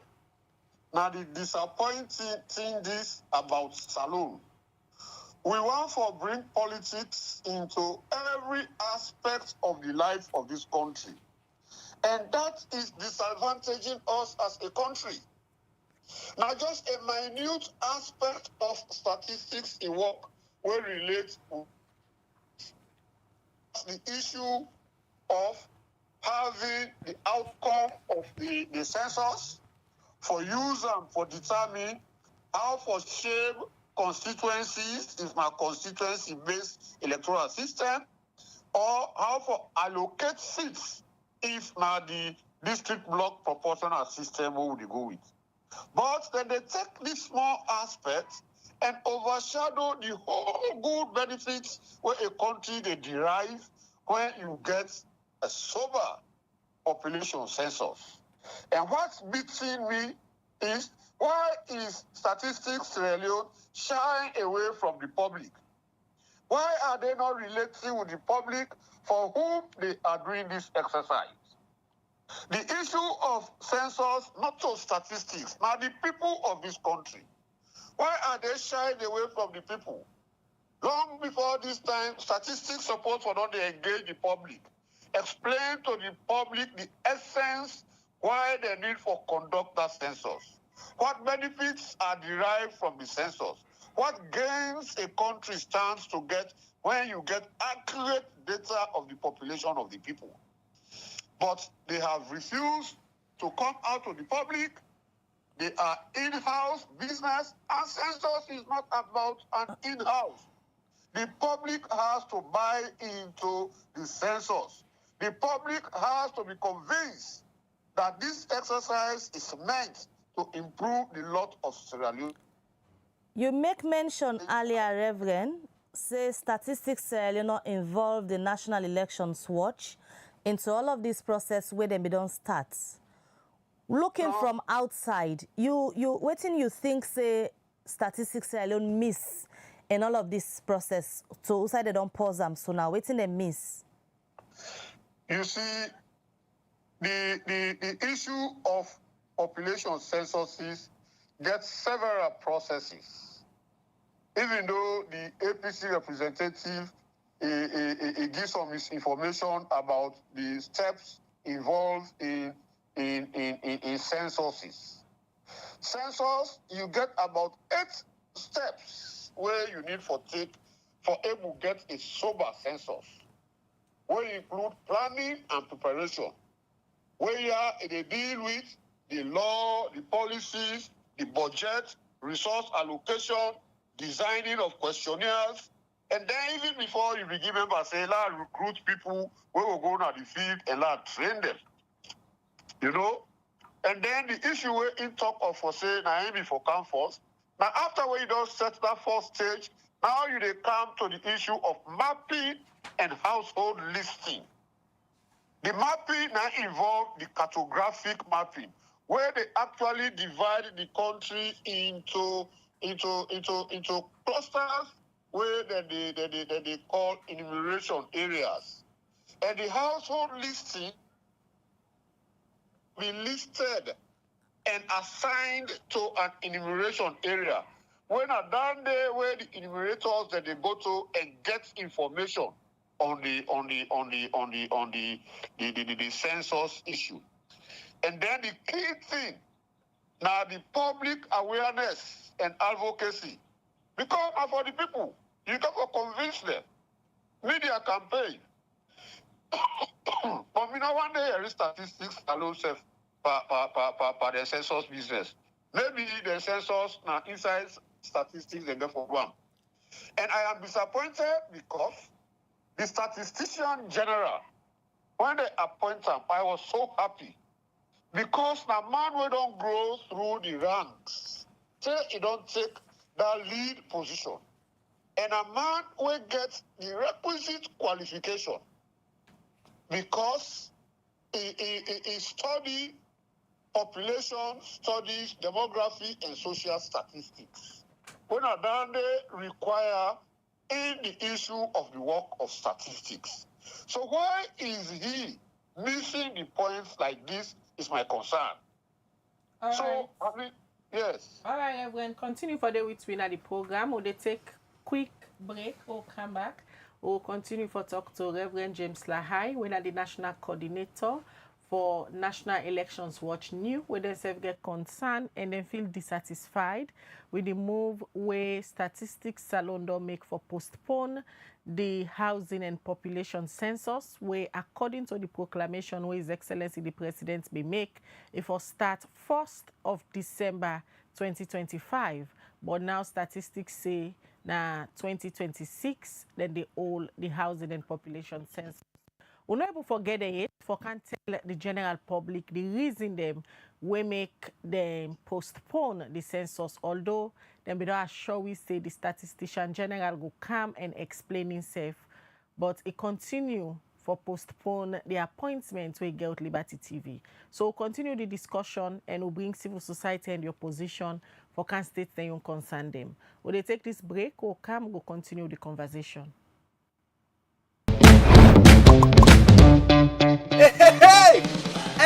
now the disappointing thing is about Salon. We want to bring politics into every aspect of the life of this country. And that is disadvantaging us as a country. Now just a minute aspect of statistics in work will relate to the issue of having the outcome of the census for use and for determine how for shape constituencies, if my constituency-based electoral system, or how for allocate seats if my the district block proportional system what would you go with. But then they take this small aspect and overshadow the whole good benefits where a country they derive when you get a sober population census. And what's beating me is why is Statistics Sierra Leone shying away from the public? Why are they not relating with the public for whom they are doing this exercise? The issue of census, not just statistics, now the people of this country. Why are they shying away from the people? Long before this time, statistics support for not to engage the public. Explain to the public the essence why they need for conduct that census. What benefits are derived from the census? What gains a country stands to get when you get accurate data of the population of the people. But they have refused to come out to the public. They are in-house business, and census is not about an in-house. The public has to buy into the census. The public has to be convinced that this exercise is meant to improve the lot of Sierra Leone. You make mention earlier, Reverend, say Statistics Sierra Leone involved the National Elections Watch into all of this process where they don't start. Looking from outside, what you think say Statistics Sierra Leone miss in all of this process? So say they don't pause them, so now waiting they miss. You see, the issue of population censuses gets several processes. Even though the APC representative gives some misinformation about the steps involved in censuses. Census, you get about 8 steps where you need for able to get a sober census, where you include planning and preparation, where they deal with the law, the policies, the budget, resource allocation, designing of questionnaires, and then even before you begin members say, let's recruit people where we're going to the field and let's train them. You know? And then the issue where in talk of for say, now before come first. Now after we don't set that first stage, now they come to the issue of mapping and household listing. The mapping now involve the cartographic mapping, where they actually divide the country into clusters where they call enumeration areas. And the household listing be listed and assigned to an enumeration area. When are down there where the enumerators that they go to and get information on the census issue. And then the key thing, now the public awareness and advocacy. Because for the people, you got to convince them. Media campaign. But we know one day there is statistics alone self per the census business. Maybe the census now inside statistics they go for one. And I am disappointed because the statistician general, when they appoint him, I was so happy. Because the man we don't grow through the ranks, till he don't take the lead position. And a man will get the requisite qualification because he study population studies, demography, and social statistics. When a down they require in the issue of the work of statistics. So why is he missing the points like this is my concern. All so, right. I mean, yes. All right, everyone, continue for the between the program. We'll take quick break or come back. We'll continue for talk to Reverend James Lahai, when the National Coordinator for National Elections Watch New, where they self get concerned and then feel dissatisfied with the move where Statistics Salondo make for postpone the housing and population census, where according to the proclamation where His Excellency the President may make, it will start 1st of December 2025. But now statistics say na 2026, then they all the housing and population census. We're not able to forget it, for can't tell the general public the reason them we make them postpone the census, although them be not sure we say the statistician general will come and explain himself, but it continue for postpone the appointment we get with Liberty TV. So we'll continue the discussion and we'll bring civil society and the opposition for can state then you concern them. Will they take this break or come go continue the conversation? Hey!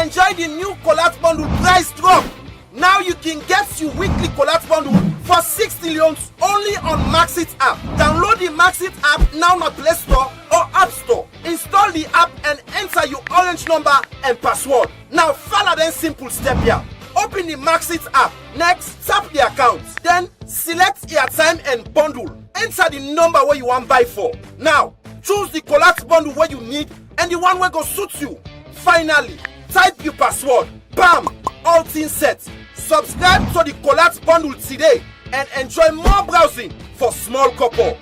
Enjoy the new collect bundle price drop. Now you can get your weekly collect bundle for 60 leons only on Maxit app. Download the Maxit app now on Play Store or App Store. Install the app and enter your orange number and password. Now follow them simple step here. Open the Maxit app. Next, tap the account. Then select airtime and bundle. Enter the number where you want buy for. Now, choose the collect bundle where you need and the one where go suit you. Finally, type your password. Bam! All things set. Subscribe to the collect bundle today and enjoy more browsing for small couple.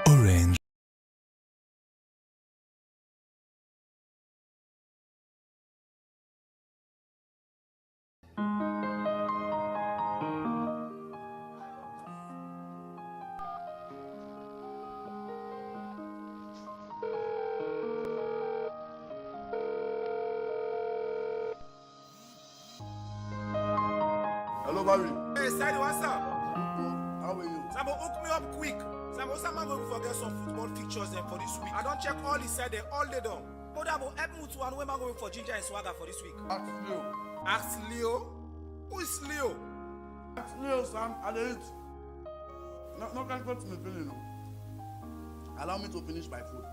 Orange. Hello, Barry. Hey, Sadie, what's up? How are you? Sambo, hook me up quick. Sambo, someone will forget some football pictures then for this week. I don't check all the side there all day done. But Dabo, help me to one where am I going for ginger and swagger for this week? Ask Leo. Ask Leo? Who is Leo? Ask Leo, Sam. I did it. No, can't go to me feeling. No. Allow me to finish my food.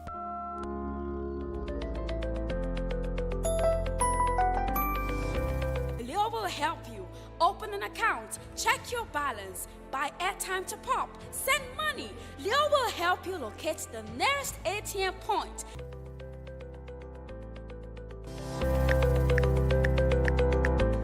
Leo will help you. Open an account, check your balance, buy airtime to pop, send money. Leo will help you locate the nearest ATM point.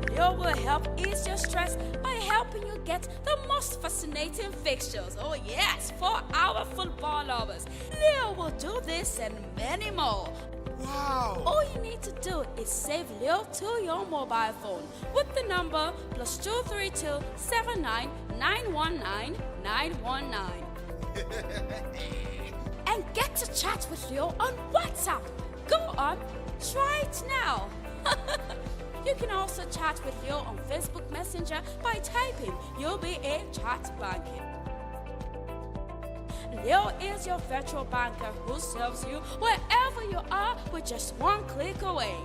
Leo will help ease your stress by helping you get the most fascinating fixtures. Oh yes, for our football lovers. Leo will do this and many more. Wow! All you need to do is save Leo to your mobile phone with the number +232 79 919 919. And get to chat with Leo on WhatsApp. Go on, try it now. You can also chat with Leo on Facebook Messenger by typing UBA Chat Banking. Leo is your virtual banker who serves you wherever you are with just one click away.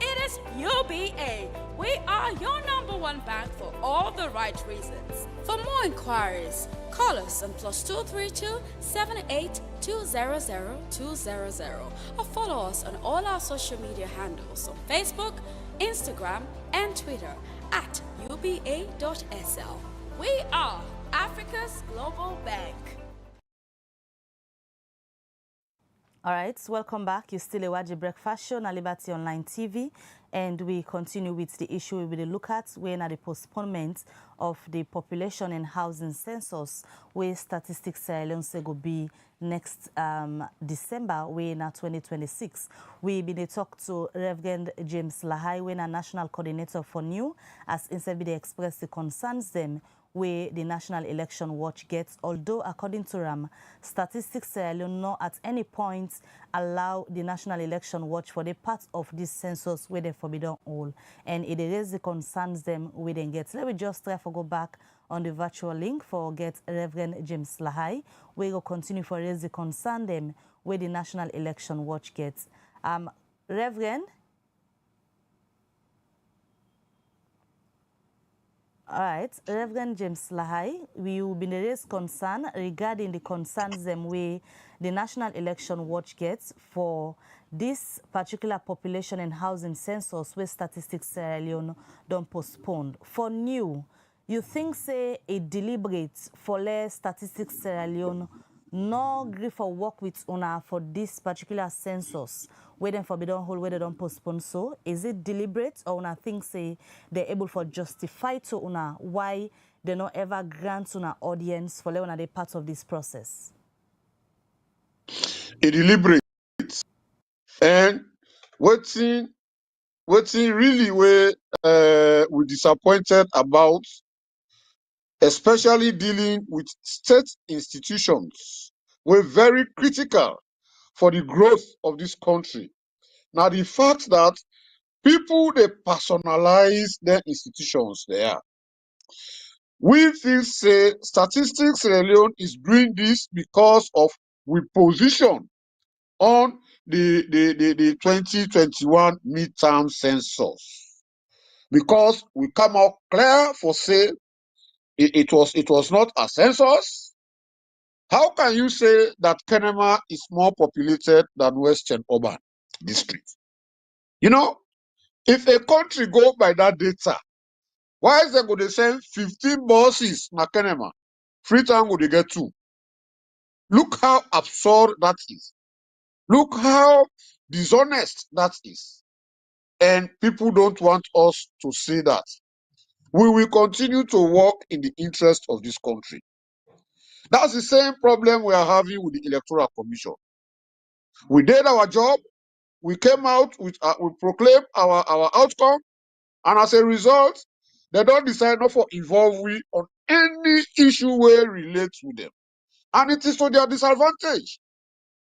It is UBA. We are your #1 bank for all the right reasons. For more inquiries, call us on +232 78 200 200 or follow us on all our social media handles on Facebook, Instagram, and Twitter at uba.sl. We are Africa's global bank. All right, welcome back. You're still a Waji Breakfast Show on Liberty Online TV, and we continue with the issue we will look at when at the postponement of the Population and Housing Census, where statistics Sierra Leone go be next December, when at 2026. We been talk to Reverend James Lahai, when a national coordinator for new, as instead they express the concerns them where the National Election Watch gets, although according to RAM, statistics Sierra Leone not at any point allow the National Election Watch for the part of this census where they forbidden all, and it is the concerns them we then get. Let me just try to go back on the virtual link for get Reverend James Lahai. We will continue for raise the concern them where the National Election Watch gets. Reverend. All right, Reverend James Lahai, we will be raised concern regarding the concerns them way the National Election Watch gets for this particular Population and Housing Census where statistics Sierra Leone don't postpone. For new, you think say a deliberate for less statistics Sierra Leone no agree for work with una for this particular census where them forbidden hold where they don't postpone? So is it deliberate, or una think say they're able for justify to una why they not ever grant una audience for una they part of this process? It deliberate, and what's really where we disappointed about, especially dealing with state institutions, were very critical for the growth of this country. Now, the fact that People, they personalize their institutions there. We feel say Statistics Sierra Leone is doing this because of we position on the 2021 midterm census. Because we come out clear for say it was not a census. How can you say that Kenema is more populated than Western Urban District? You know, if a country go by that data, why is they going to send 15 buses na Kenema? Freetown would get 2. Look how absurd that is. Look how dishonest that is. And people don't want us to see that. We will continue to work in the interest of this country. That's the same problem we are having with the Electoral Commission. We did our job. We came out with, we proclaimed our outcome. And as a result, they don't decide not for involve we on any issue where relate to them. And it is to their disadvantage.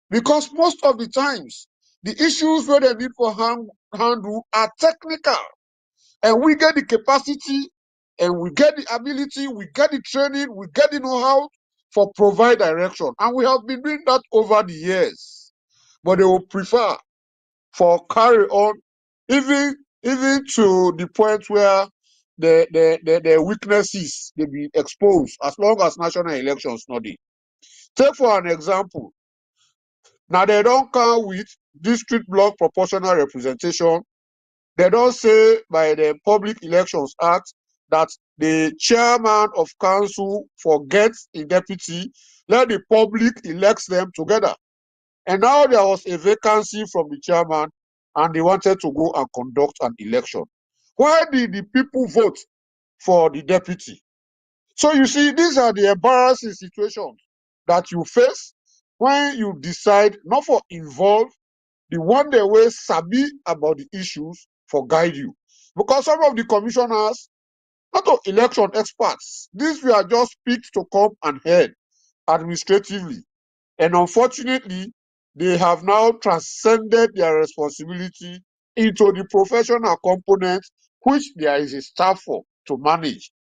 Because most of the times, the issues where they need for handle are technical. And we get the capacity, and we get the ability, we get the training, we get the know-how for provide direction. And we have been doing that over the years. But they will prefer for carry on, even to the point where the weaknesses they be exposed as long as national elections not dey. Take for an example, now they don't come with district block proportional representation. They don't say by the Public Elections Act that the chairman of council forgets a deputy, let the public elect them together. And now there was a vacancy from the chairman and they wanted to go and conduct an election. Why did the people vote for the deputy? So you see, these are the embarrassing situations that you face when you decide not for involve the one they way sabi about the issues for guide you. Because some of the commissioners, not of election experts, these were just picked to come and head administratively. And unfortunately, they have now transcended their responsibility into the professional component, which there is a staff for to manage.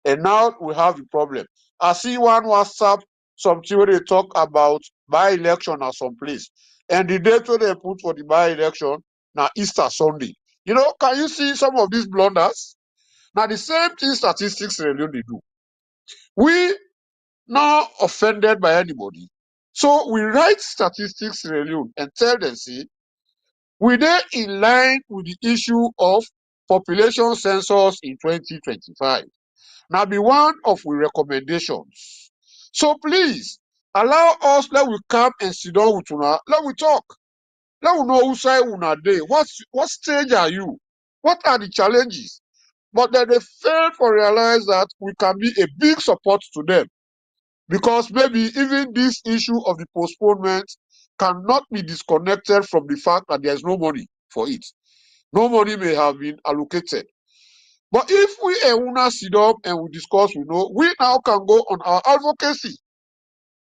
And now we have the problem. I see one WhatsApp, something where they talk about by-election at some place. And the date where they put for the by-election, now Easter Sunday. You know, can you see some of these blunders? Now the same thing Statistics Leone they do. We not offended by anybody. So we write Statistics Sierra Leone and tell them, see, we dey in line with the issue of population census in 2025. Now be one of our recommendations. So please allow us, let we come and sit down with una, let we talk. Let we know who side una dey. What stage are you? What are the challenges? But then they fail to realize that we can be a big support to them. Because maybe even this issue of the postponement cannot be disconnected from the fact that there's no money for it. No money may have been allocated. But if we una sit up and we discuss, we now can go on our advocacy,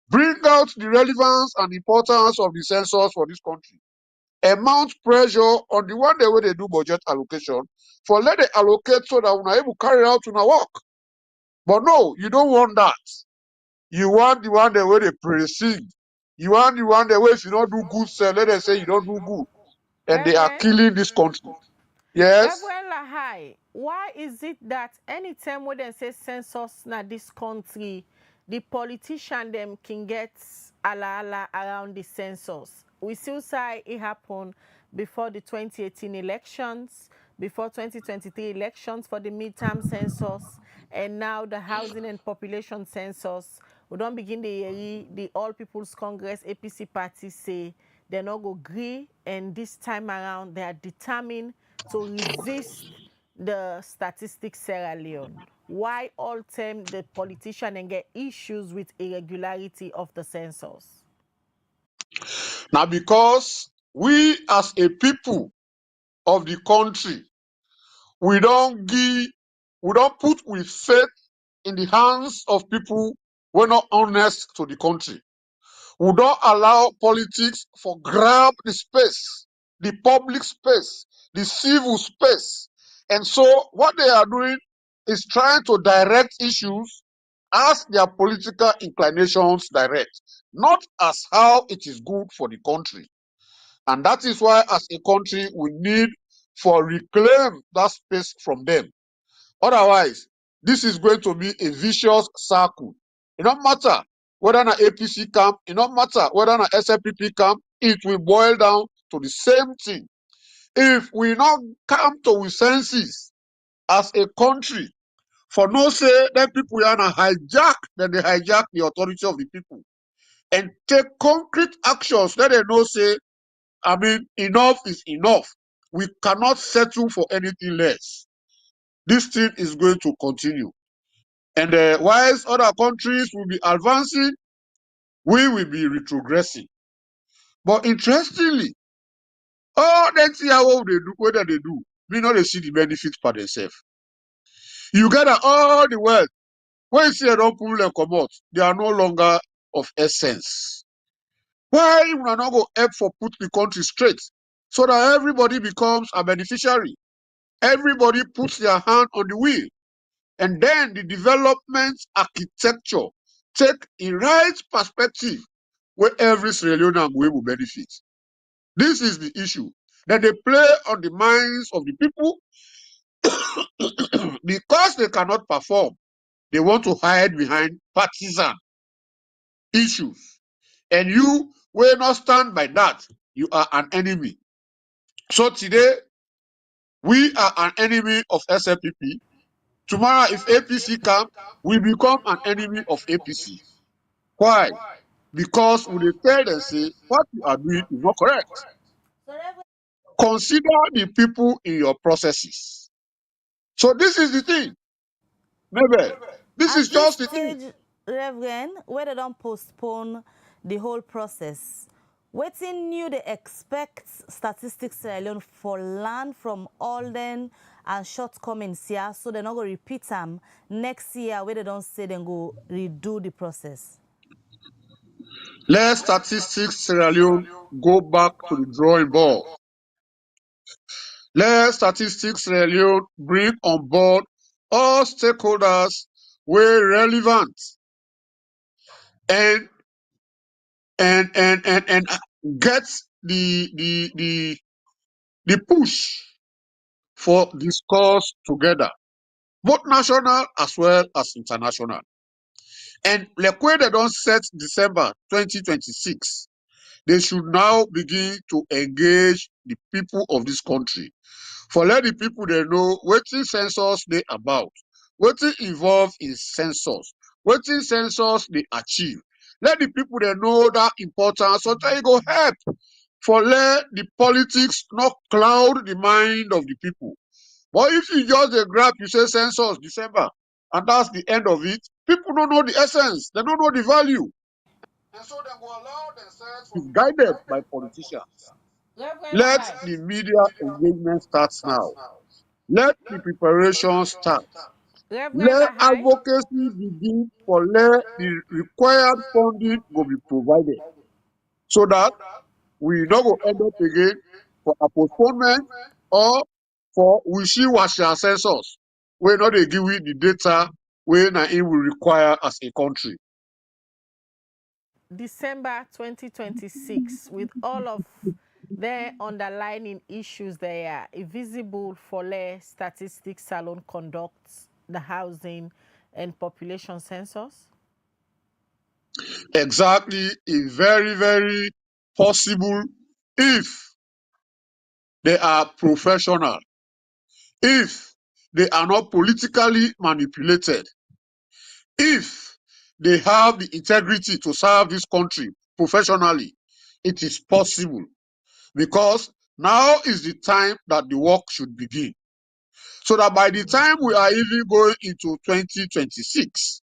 bring out the relevance and importance of the census for this country, and mount pressure on the one day where they do budget allocation for let it allocate so that we're able to carry out our work. But no, you don't want that. You want the one that where they precede. You want the one that where if you don't do good, sir, let them say you don't do good. And they are killing this country. Yes? Reverend Lahai, why is it that anytime when they say census na this country, the politician them can get ala around the census? We still say it happened before the 2018 elections, before 2023 elections for the midterm census, and now the housing and population census. We don't begin the All People's Congress APC party say they not go agree, and this time around they are determined to resist the Statistics Sierra Leone. Why all time the politician and get issues with irregularity of the census? Now because we as a people of the country, we don't put with faith in the hands of people who are not honest to the country. We don't allow politics for grab the space, the public space, the civil space. And so what they are doing is trying to direct issues as their political inclinations direct, not as how it is good for the country. And that is why as a country we need for reclaim that space from them. Otherwise, this is going to be a vicious circle. It don't matter whether an APC camp, it don't matter whether an SLPP camp, it will boil down to the same thing. If we not come to a senses as a country, for no say that people are hijack, then they hijack the authority of the people and take concrete actions that they know say, I mean, enough is enough. We cannot settle for anything less. This thing is going to continue. And whilst other countries will be advancing, we will be retrogressing. But interestingly, all that see how they do, whether they do, we know they see the benefits for themselves. You gather all the wealth. When you see a don't pull and come out, they are no longer of essence. Why you are not go help for put the country straight so that everybody becomes a beneficiary? Everybody puts their hand on the wheel. And then the development architecture take a right perspective where every Sierra Leonean will benefit. This is the issue. That they play on the minds of the people because they cannot perform. They want to hide behind partisan issues. And you will not stand by that. You are an enemy. So today, we are an enemy of SLPP. Tomorrow, if APC come, we become an enemy of APC. Why? Because when they tell them, say, what you are doing is not correct. Consider the people in your processes. So this is the thing. Maybe this is just the thing. Reverend, where they don't postpone the whole process, wetin new they expect Statistics Sierra Leone for land from all them and shortcomings here, so they're not going to repeat them next year where they don't say they go redo the process? Let Statistics Sierra Leone go back to the drawing board. Let Statistics Sierra Leone bring on board all stakeholders where relevant and get the push for discourse together, both national as well as international. And like where they don't set December 2026, they should now begin to engage the people of this country. For let the people they know what the census they about, what is involved in census, what is census they achieve. Let the people they know that importance, so they go help. For let the politics not cloud the mind of the people. But if you just grab, you say census December, and that's the end of it, people don't know the essence, they don't know the value. And so they will allow themselves to be guided by politicians. Let the media engagement start now. Let the preparation start. Let advocacy begin for let the required funding go be provided so that we not go end up again for a postponement or for wishy-washy census. We're not they give you the data when it will require as a country. December 2026, with all of the underlying issues there, a visible for the statistics salon conducts the housing and population census? Exactly, is very, very possible if they are professional, if they are not politically manipulated, if they have the integrity to serve this country professionally, it is possible. Because now is the time that the work should begin. So that by the time we are even going into 2026,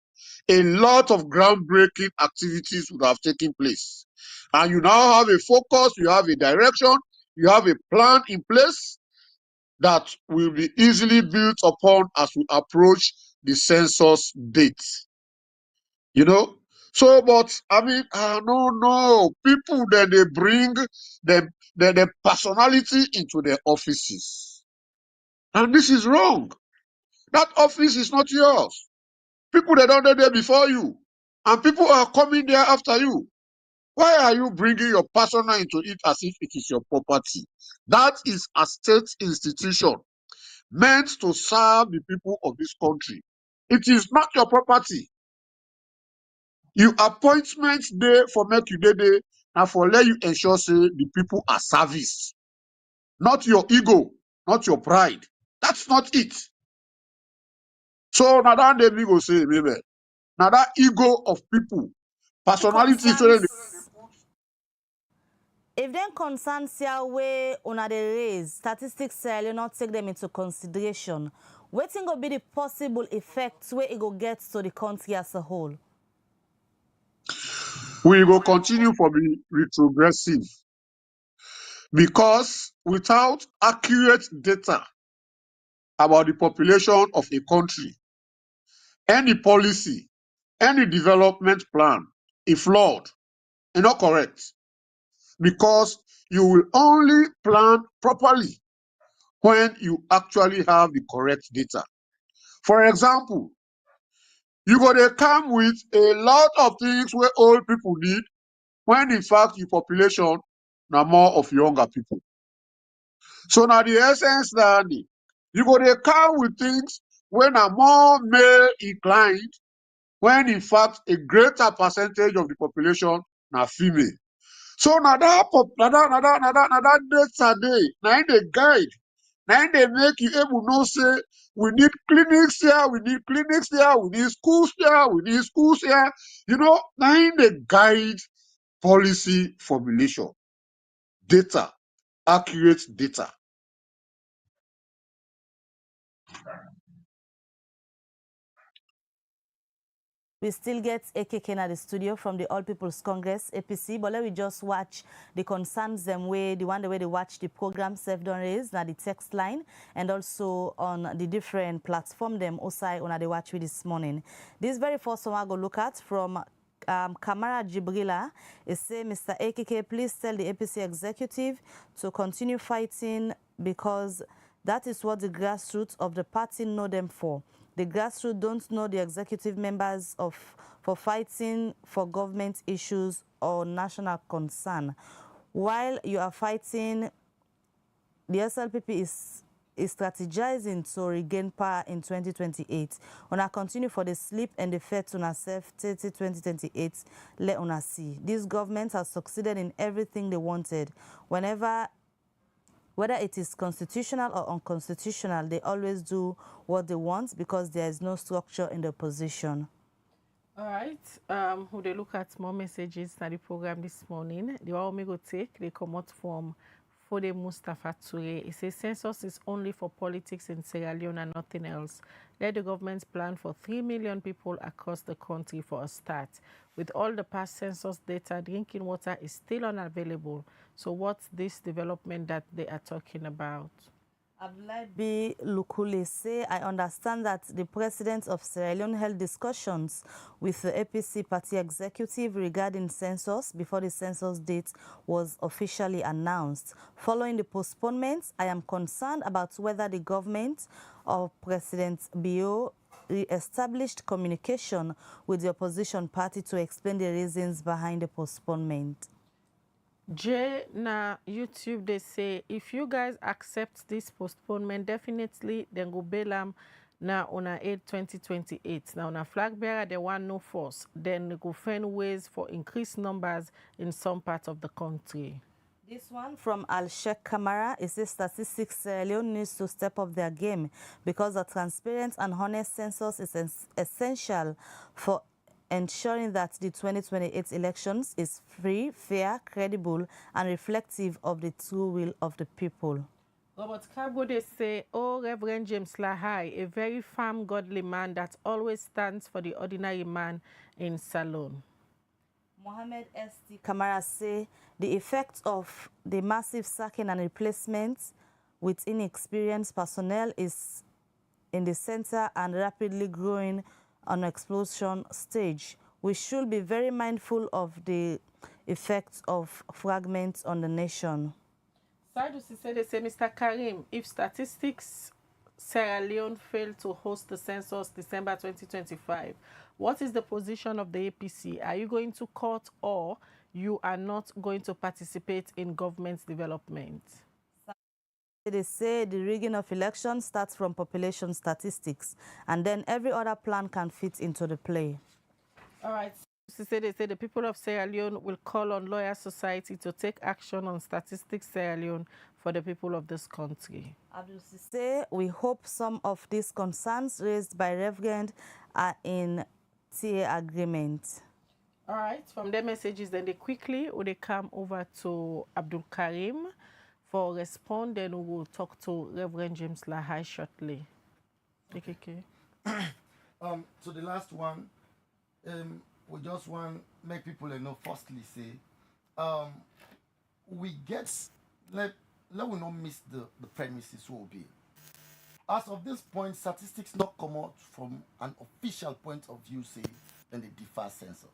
a lot of groundbreaking activities would have taken place. And you now have a focus, you have a direction, you have a plan in place that will be easily built upon as we approach the census date. You know, So, but I mean, no. People that they bring the personality into their offices. And this is wrong. That office is not yours. People that are there before you. And people are coming there after you. Why are you bringing your persona into it as if it is your property? That is a state institution meant to serve the people of this country. It is not your property. You appointment day for make you day and for let you ensure say the people are serviced. Not your ego, not your pride. That's not it. So now that day we go say, maybe. Now that ego of people, personality, so if then concerns here where una dey raise, statistics say you not take them into consideration, wetin go be the possible effects where it go get to the country as a whole? we will continue for be retrogressive because without accurate data about the population of a country, any policy, any development plan is flawed and not correct, because you will only plan properly when you actually have the correct data. For example, you go to come with a lot of things where old people need, when in fact the population now more of younger people. So now the essence that you go to come with things when are more male inclined, when in fact a greater percentage of the population now female. So now that data day, now they guide, now they make you able to know say we need clinics here, we need clinics there, we need schools here, we need schools here. You know, now they guide policy formulation, data, accurate data. We still get AKK at the studio from the All People's Congress, APC, but let me just watch the concerns them way, the way they watch the program self done raise, now the text line, and also on the different platform them also on the watch with this morning. This very first one I go look at from Kamara Jibrila is say, Mr. AKK, please tell the APC executive to continue fighting because that is what the grassroots of the party know them for. The grassroots don't know the executive members for fighting for government issues or national concern. While you are fighting, the SLPP is strategizing to regain power in 2028. Una continue for the sleep and the fate on ourselves 2028. Let una see. This government has succeeded in everything they wanted. Whether it is constitutional or unconstitutional, they always do what they want because there is no structure in the position. All right. Who they look at more messages in the program this morning. The one we go take, they come out from Fode Mustafa Toure. It says census is only for politics in Sierra Leone and nothing else. Let the government plan for 3 million people across the country for a start. With all the past census data, drinking water is still unavailable. So what's this development that they are talking about? Abdullah Lukule say, I understand that the president of Sierra Leone held discussions with the APC party executive regarding census before the census date was officially announced. Following the postponement, I am concerned about whether the government of President Bio re-established communication with the opposition party to explain the reasons behind the postponement. Jay, na YouTube, they say, if you guys accept this postponement, definitely then go bail them now on a 2028. Now on a flag bearer, they want no force. Then they go find ways for increased numbers in some parts of the country. This one from Al-Sheikh Kamara is the statistics Sierra Leone needs to step up their game because a transparent and honest census is essential for ensuring that the 2028 elections is free, fair, credible, and reflective of the true will of the people. Robert Cabo, they say, oh, Reverend James Lahai, a very firm, godly man that always stands for the ordinary man in Salon. Mohammed S.T. Kamara say the effect of the massive sacking and replacement with inexperienced personnel is in the center and rapidly growing on an explosion stage. We should be very mindful of the effects of fragments on the nation. Saidu Sisede say, Mr. Karim, if statistics Sierra Leone failed to host the census December 2025, what is the position of the APC? Are you going to court or you are not going to participate in government development? They say the rigging of elections starts from population statistics, and then every other plan can fit into the play. All right. They say the people of Sierra Leone will call on Lawyer Society to take action on Statistics Sierra Leone for the people of this country. Abdul Sise, we hope some of these concerns raised by Reverend are in TA agreement. All right. From their messages, then they quickly will they come over to Abdul Karim for respond. Then we will talk to Reverend James Lahai shortly. Okay. So the last one. We just want to make people firstly say, we get, let we not miss the premises will be. As of this point, statistics not come out from an official point of view, say, then they differ census.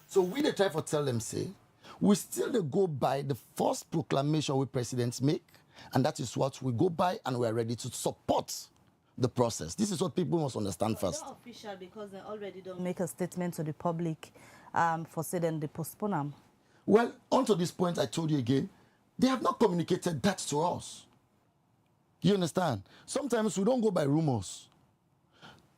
So we they try to tell them, say, we still they go by the first proclamation we presidents make, and that is what we go by, and we are ready to support the process. This is what people must understand first. Not official because they already don't make a statement to the public for saying they postpone them. Well, on to this point, I told you again, they have not communicated that to us. You understand? Sometimes we don't go by rumors.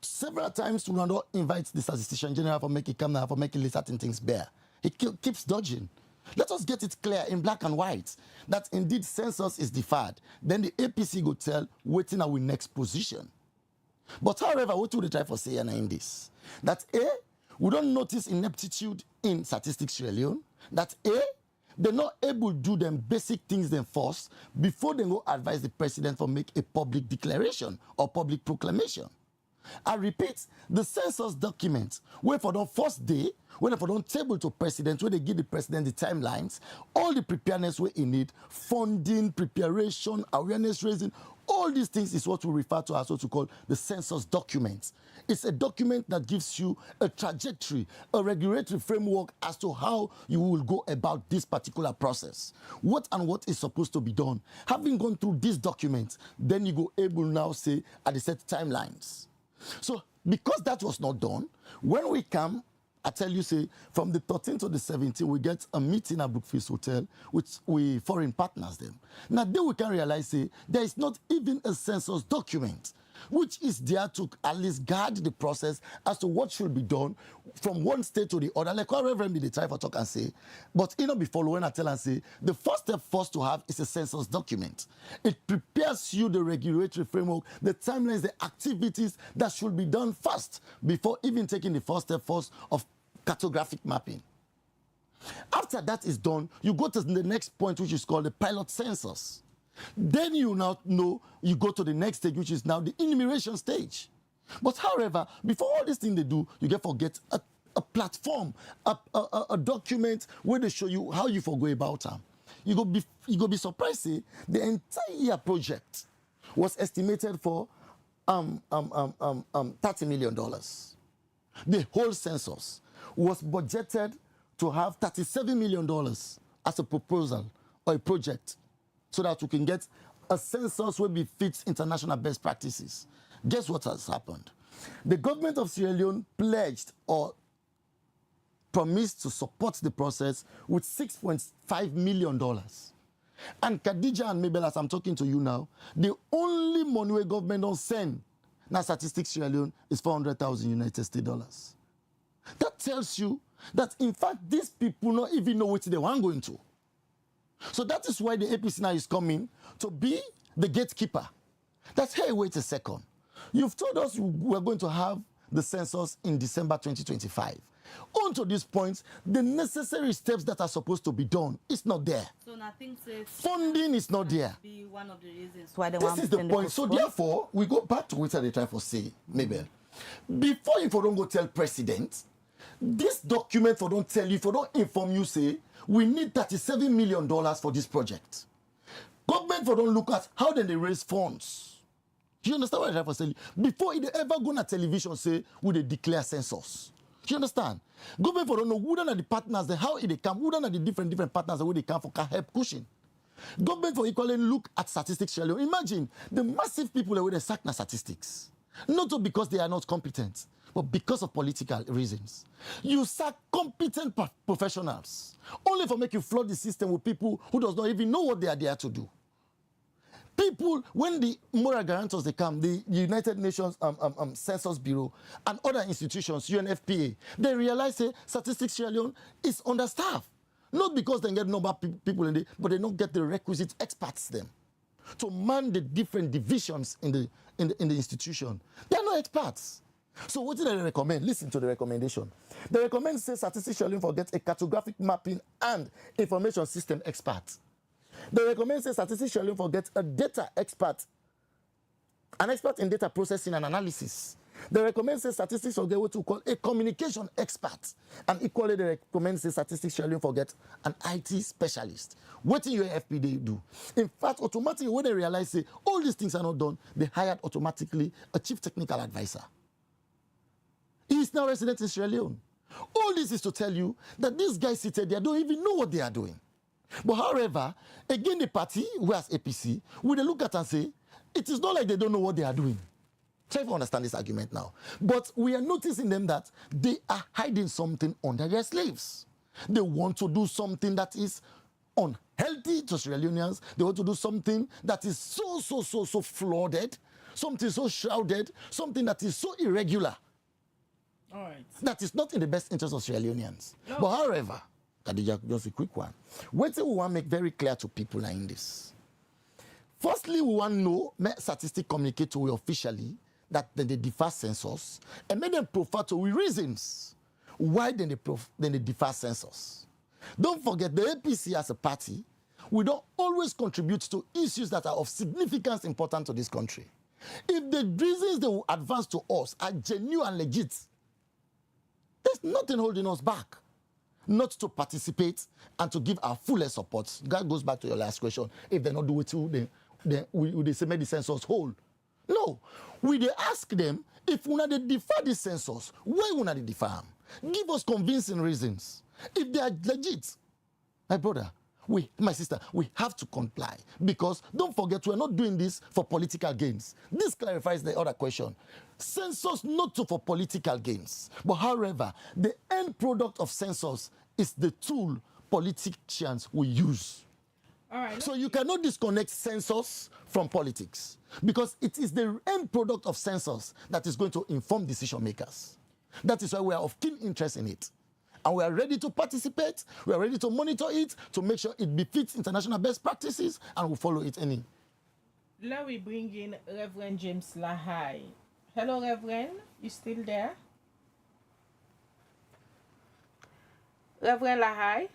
Several times we don't invite the statistician general for make it come now, for making certain things bare. He keeps dodging. Let us get it clear in black and white that indeed census is deferred. Then the APC go tell waiting our next position. But however, what do they try for say in this? That we don't notice ineptitude in Statistics Sierra Leone. That they're not able to do them basic things them first before they go advise the president for make a public declaration or public proclamation. I repeat, the census document, where for the first day, when for the table to president, where they give the president the timelines, all the preparedness we need, funding, preparation, awareness raising, all these things is what we refer to as what we call the census document. It's a document that gives you a trajectory, a regulatory framework as to how you will go about this particular process. What is supposed to be done. Having gone through this document, then you go able now say at the set timelines. So, because that was not done, when we come, I tell you, say, from the 13th to the 17th, we get a meeting at Brookfield Hotel, which we foreign partners them. Now, then we can realize, say, there is not even a census document, which is there to at least guide the process as to what should be done from one state to the other. Like what Reverend they try for talk and say, but before when I tell and say, the first step first to have is a census document. It prepares you the regulatory framework, the timelines, the activities that should be done first before even taking the first step first of cartographic mapping. After that is done, you go to the next point, which is called the pilot census. Then you now know you go to the next stage, which is now the enumeration stage. But however, before all these things they do, you get forget a platform, a document where they show you how you go about them. You go be surprised. Say, the entire project was estimated for $30 million. The whole census was budgeted to have $37 million as a proposal or a project, so that we can get a census where we fit international best practices. Guess what has happened? The government of Sierra Leone pledged or promised to support the process with $6.5 million. And Khadija and Mabel, as I'm talking to you now, the only money where government don't send now Statistics Sierra Leone is $400,000 United States dollars. That tells you that in fact these people not even know what they want going to. So that is why the APC now is coming to be the gatekeeper. That's, hey, wait a second. You've told us we're going to have the census in December 2025. On to this point, the necessary steps that are supposed to be done is not there. So nothing says funding is not there. Be one of the reasons why they this want is the point. So therefore, we go back to what they try to say, Mabel. Before you don't go tell president, this document for don't tell you, for don't inform you, say, we need $37 million for this project. Government for don't look at how then they raise funds. Do you understand what I'm trying to say? Before it ever go on television say, we they declare census. You understand? Government for don't know who are the partners, how they come, who are the different partners, where they come for can help cushion. Government for equally look at statistics. Imagine the massive people where they sack na statistics. Not because they are not competent, but because of political reasons. You sack competent professionals only for make you flood the system with people who does not even know what they are there to do. People, when the moral guarantors they come, the United Nations Census Bureau and other institutions, UNFPA, they realize that Statistics Sierra Leone is understaffed. Not because they get number of people in it, but they don't get the requisite experts them to man the different divisions in the institution. They are not experts. So what did they recommend? Listen to the recommendation. They recommend say Statistics Sierra Leone forget a cartographic mapping and information system expert. They recommend say Statistics Sierra Leone forget a data expert, an expert in data processing and analysis. They recommend say Statistics forget what to call a communication expert. And equally they recommend say Statistics Sierra Leone forget an IT specialist. What in your FPD do? In fact, automatically when they realize say all these things are not done, they hired automatically a chief technical advisor. He is now resident in Sierra Leone. All this is to tell you that these guys seated there don't even know what they are doing. But however, again the party, we as APC, we they look at and say, it is not like they don't know what they are doing. Try to understand this argument now. But we are noticing them that they are hiding something under their slaves. They want to do something that is unhealthy to Sierra Leoneans. They want to do something that is so flooded, something so shrouded, something that is so irregular. All right. That is not in the best interest of Sierra Leoneans. No. But however, Khadija, just a quick one. What we want to make very clear to people in this. Firstly, we want to know, make statistics communicate to we officially that they defer census and make them profile to we reasons why they defer census. Don't forget the APC as a party, we don't always contribute to issues that are of significance important to this country. If the reasons they will advance to us are genuine and legit, there's nothing holding us back not to participate and to give our fullest support. That goes back to your last question. If they not do it too, then we say make the census whole. No. We they ask them, if we not defer the census, why we not defer them? Give us convincing reasons. If they are legit, my brother, my sister, we have to comply. Because don't forget, we're not doing this for political gains. This clarifies the other question. Census not for political gains. But however, the end product of census is the tool politicians will use. All right. So you cannot disconnect census from politics. Because it is the end product of census that is going to inform decision makers. That is why we are of keen interest in it. And we are ready to participate, we are ready to monitor it, to make sure it befits international best practices, and we'll follow it any. Let me bring in Reverend James Lahai. Hello, Reverend. You still there? Reverend Lahai?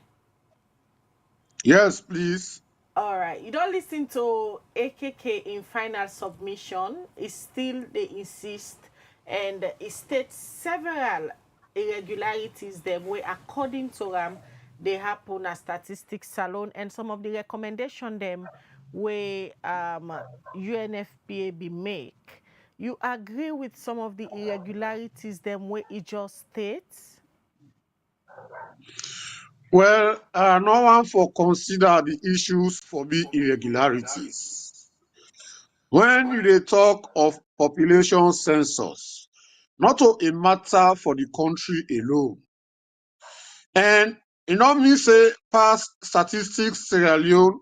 Yes, please. All right. You don't listen to AKK in final submission. It's still, they insist, and it states several irregularities them way according to them they happen at statistics salon, and some of the recommendation them way UNFPA be make. You agree with some of the irregularities them way it just states? Well, no one for consider the issues for the irregularities. When they talk of population census, not a matter for the country alone. And you know me say past statistics Sierra Leone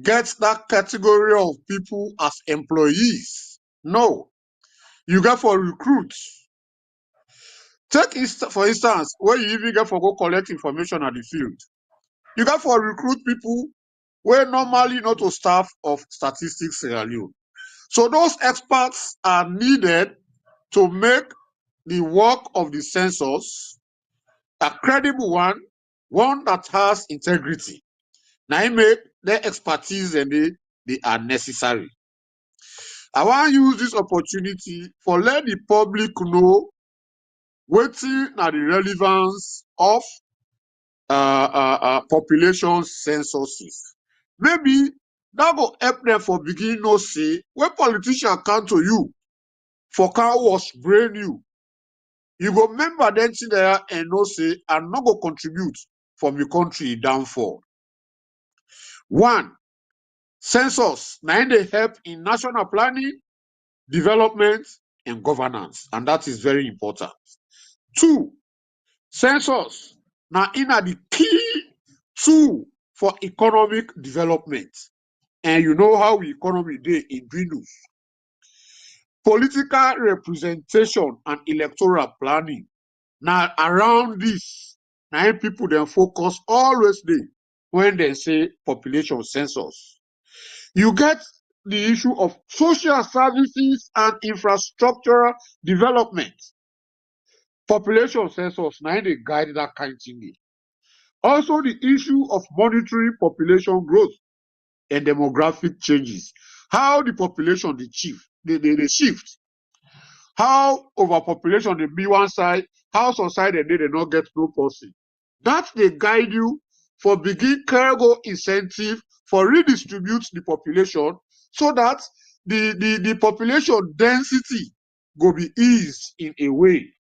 gets that category of people as employees. No, you get for recruits. Take for instance, where you even get for go collect information at the field. You got for recruit people where normally not a staff of statistics Sierra Leone. So those experts are needed to make the work of the census a credible one that has integrity. Now I make their expertise and they are necessary. I want to use this opportunity for let the public know wetin na the relevance of population censuses. Maybe that will help them for begin no say when politicians come to you for can wash brain you You go remember then there and no say and not go contribute from your country downfall. One, census. Now they help in national planning, development, and governance, and that is very important. Two, census. Now in are the key tool for economic development. And you know how economy dey in dwindles. Political representation and electoral planning. Now around this, now people then focus always dey when they say population census. You get the issue of social services and infrastructural development. Population census now they guide that kind of thing. Also the issue of monitoring population growth and demographic changes. How the population they shift. How overpopulation they be one side, how society they not get no person. That they guide you for begin cargo incentive for redistribute the population so that the population density go be eased in a way.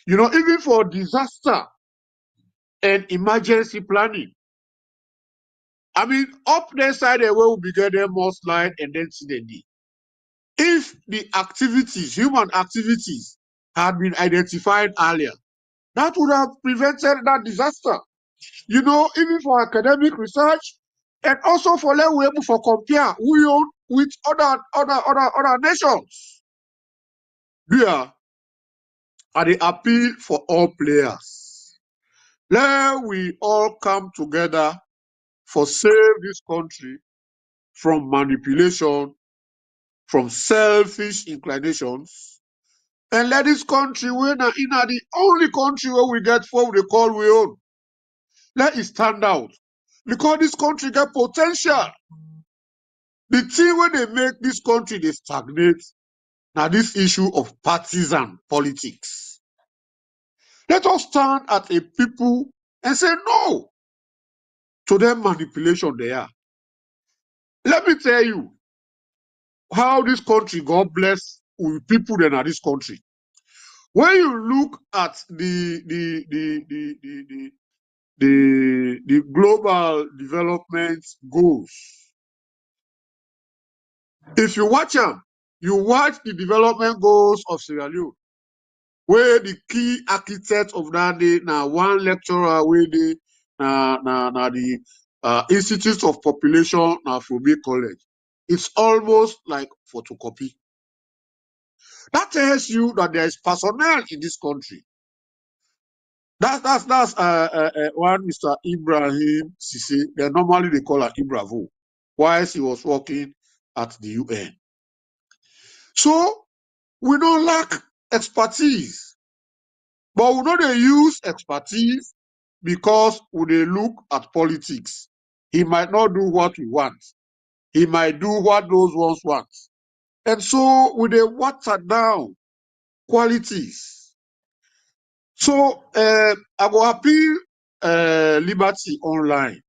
You know, even for disaster and emergency planning. I mean, up there side where we be getting more slide and then see the need. If the activities, human activities, had been identified earlier, that would have prevented that disaster. You know, even for academic research and also for let we able for compare we own with other nations. There are the appeal for all players. Let we all come together for save this country from manipulation, from selfish inclinations, and let this country win in the only country where we get what we call we own. Let it stand out. Because this country got potential. The thing when they make this country they stagnate, now this issue of partisan politics. Let us stand at a people and say no to their manipulation they are. Let me tell you how this country, God bless with people that are this country. When you look at the global development goals, if you watch them, you watch the development goals of Sierra Leone, where the key architect of that day now one lecturer where they the Institute of Population now Afrobe College. It's almost like photocopy. That tells you that there is personnel in this country. That's one Mr. Ibrahim Sisi. Normally they call her Ibravo, whilst he was working at the UN. So we don't lack expertise, but we know they use expertise because when they look at politics, he might not do what we want. He might do what those ones want. And so when they water down qualities. So I go appeal Liberty Online.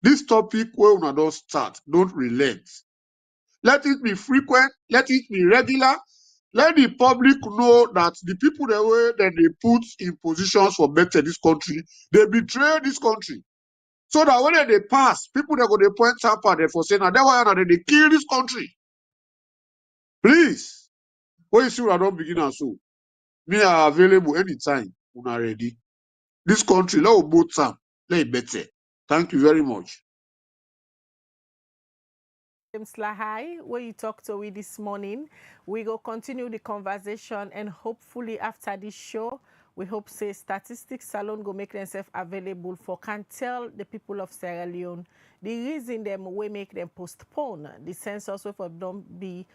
This topic where we don't start, don't relent. Let it be frequent, let it be regular. Let the public know that the people that they put in positions for better this country, they betray this country. So that when they pass, people that go they point up at them for saying that they kill this country. Please, when you see I don't begin and so, me are available anytime when I'm ready. This country, let us both time, let it better. Thank you very much. James Lahai, where you talked to me this morning. We go continue the conversation, and hopefully after this show, we hope say statistics salon go make themselves available for can tell the people of Sierra Leone the reason them we make them postpone the census will don't be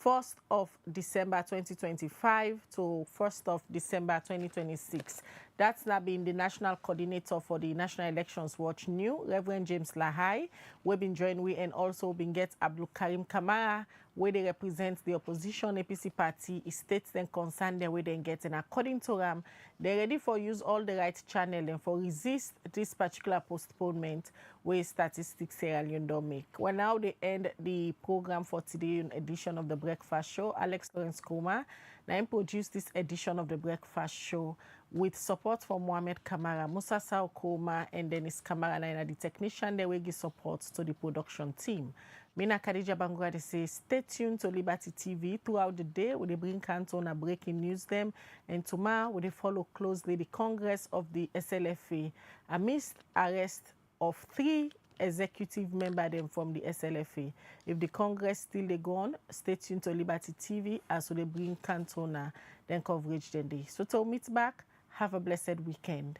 1st of December 2025 to 1st of December 2026. That's now been the national coordinator for the National Elections Watch New, Reverend James Lahai. We've been joined with and also been get Abdul Karim Kamara, where they represent the opposition APC party, states then concerned them where they get. And according to them, they're ready for use all the right channel and for resist this particular postponement where statistics Sierra Leone don't make. Well, now they end the program for today's edition of the Breakfast Show. Alex Lawrence Kuma now produced this edition of the Breakfast Show with support from Mohamed Kamara, Musa Sao Koma, and Dennis Kamara, and the technician they will give support to the production team. Mina Khadija Bangura, they say, stay tuned to Liberty TV throughout the day. We bring Canton a breaking news them. And tomorrow, we follow closely the Congress of the SLFA amidst arrest of 3 executive members from the SLFA. If the Congress still they go on, stay tuned to Liberty TV as they bring Cantona, then coverage the day. So till we meet back, have a blessed weekend.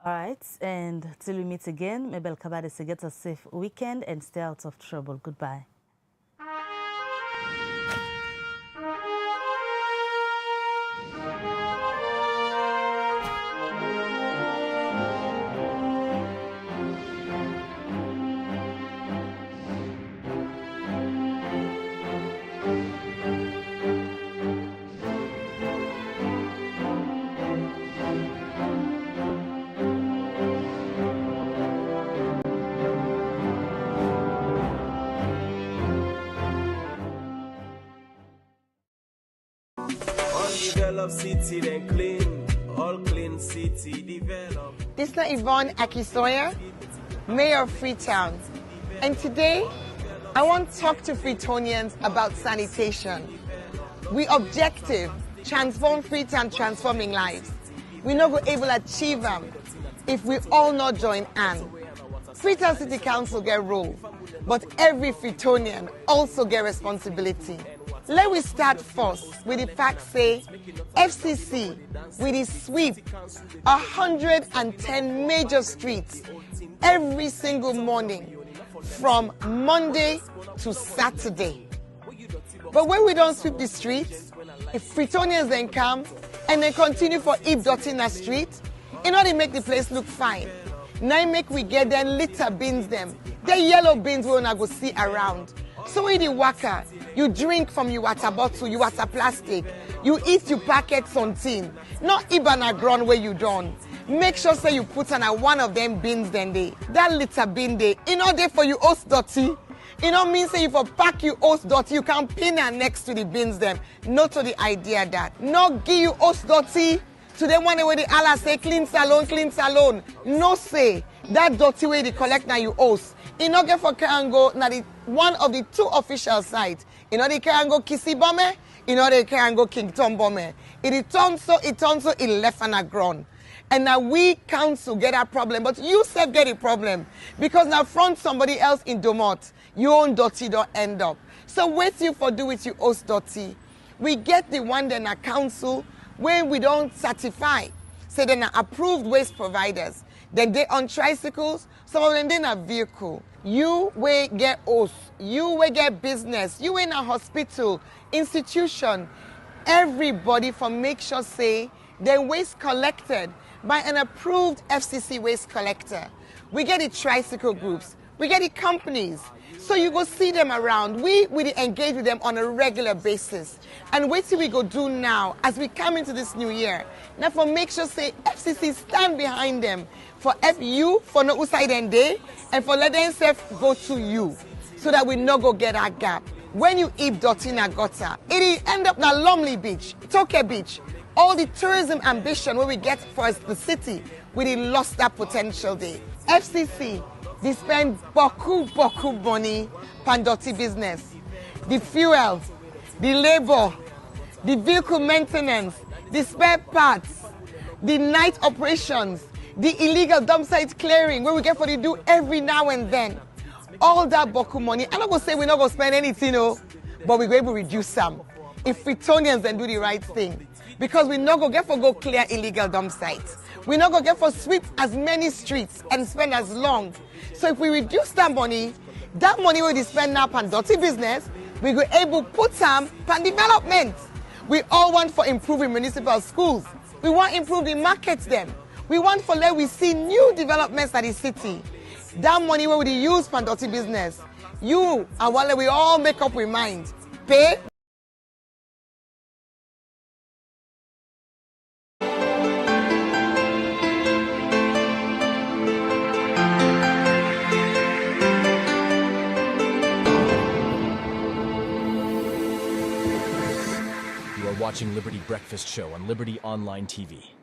All right, and till we meet again, Mabel Kabade say get a safe weekend and stay out of trouble. Goodbye. Develop city, then clean, all clean city, develop. This is Yvonne Akisoya, Mayor of Freetown. And today, I want to talk to Freetonians about sanitation. We objective, transform Freetown, transforming lives. We not go able to achieve them if we all not join hands. Freetown City Council get role, but every Freetonian also get responsibility. Let me start first with the fact say FCC with the sweep 110 major streets every single morning from Monday to Saturday. But when we don't sweep the streets, if Freetonians then come and they continue for heap dirty in the street, in order to make the place look fine. Now make we get them litter bins them. The yellow bins we wanna go see around. So when you waka, you drink from your water bottle, your water plastic, you eat your packets on tin, not even a ground where you don't. Make sure say you put on one of them bins then they. That litter bin they, in order for you host dirty. You know mean say if you pack you host dirty, you can pin her next to the bins them. Not to the idea that. Not give you host dirty to them one way the Allah say clean salon. No say that dirty way they collect now you host. In order for Karango, now the one of the 2 official sites. In order Karango Kisi Bome, in order Karango King Tom Bome. It turns so, it left on the ground. And now we council get a problem, but you self get a problem. Because now front somebody else in Domot, your own dirty don't end up. So wait you for do with your host dirty. We get the one then a council when we don't certify. So then approved waste providers. Then they on tricycles, some of them they a vehicle. You will get host, you will get business, you in a hospital, institution, everybody from make sure say their waste collected by an approved FCC waste collector. We get the tricycle groups, we get the companies. So you go see them around. We engage with them on a regular basis. And wait till we go do now as we come into this new year. Now for make sure say FCC stand behind them for you, for no side and day, and for let them self go to you so that we no go get that gap. When you eat dirty in a gutter, it end up na Lumley Beach, Toke Beach, all the tourism ambition where we get for the city, we lost that potential there. FCC, they spend boku money on dirty business. The fuel, the labor, the vehicle maintenance, the spare parts, the night operations, the illegal dump site clearing where we get for the do every now and then. All that boku money, I'm not going to say we're not going to spend anything, but we're going to reduce some. If Freetonians then do the right thing. Because we're not going to get for go clear illegal dump sites. We're not going to get for sweep as many streets and spend as long. So if we reduce that money we spend now on dirty business, we will able to put some on development. We all want for improving municipal schools. We want to improve the markets them. We want for let we see new developments at the city. That money we will use for dirty business. You and while we all make up our mind. pay. You are watching Liberty Breakfast Show on Liberty Online TV.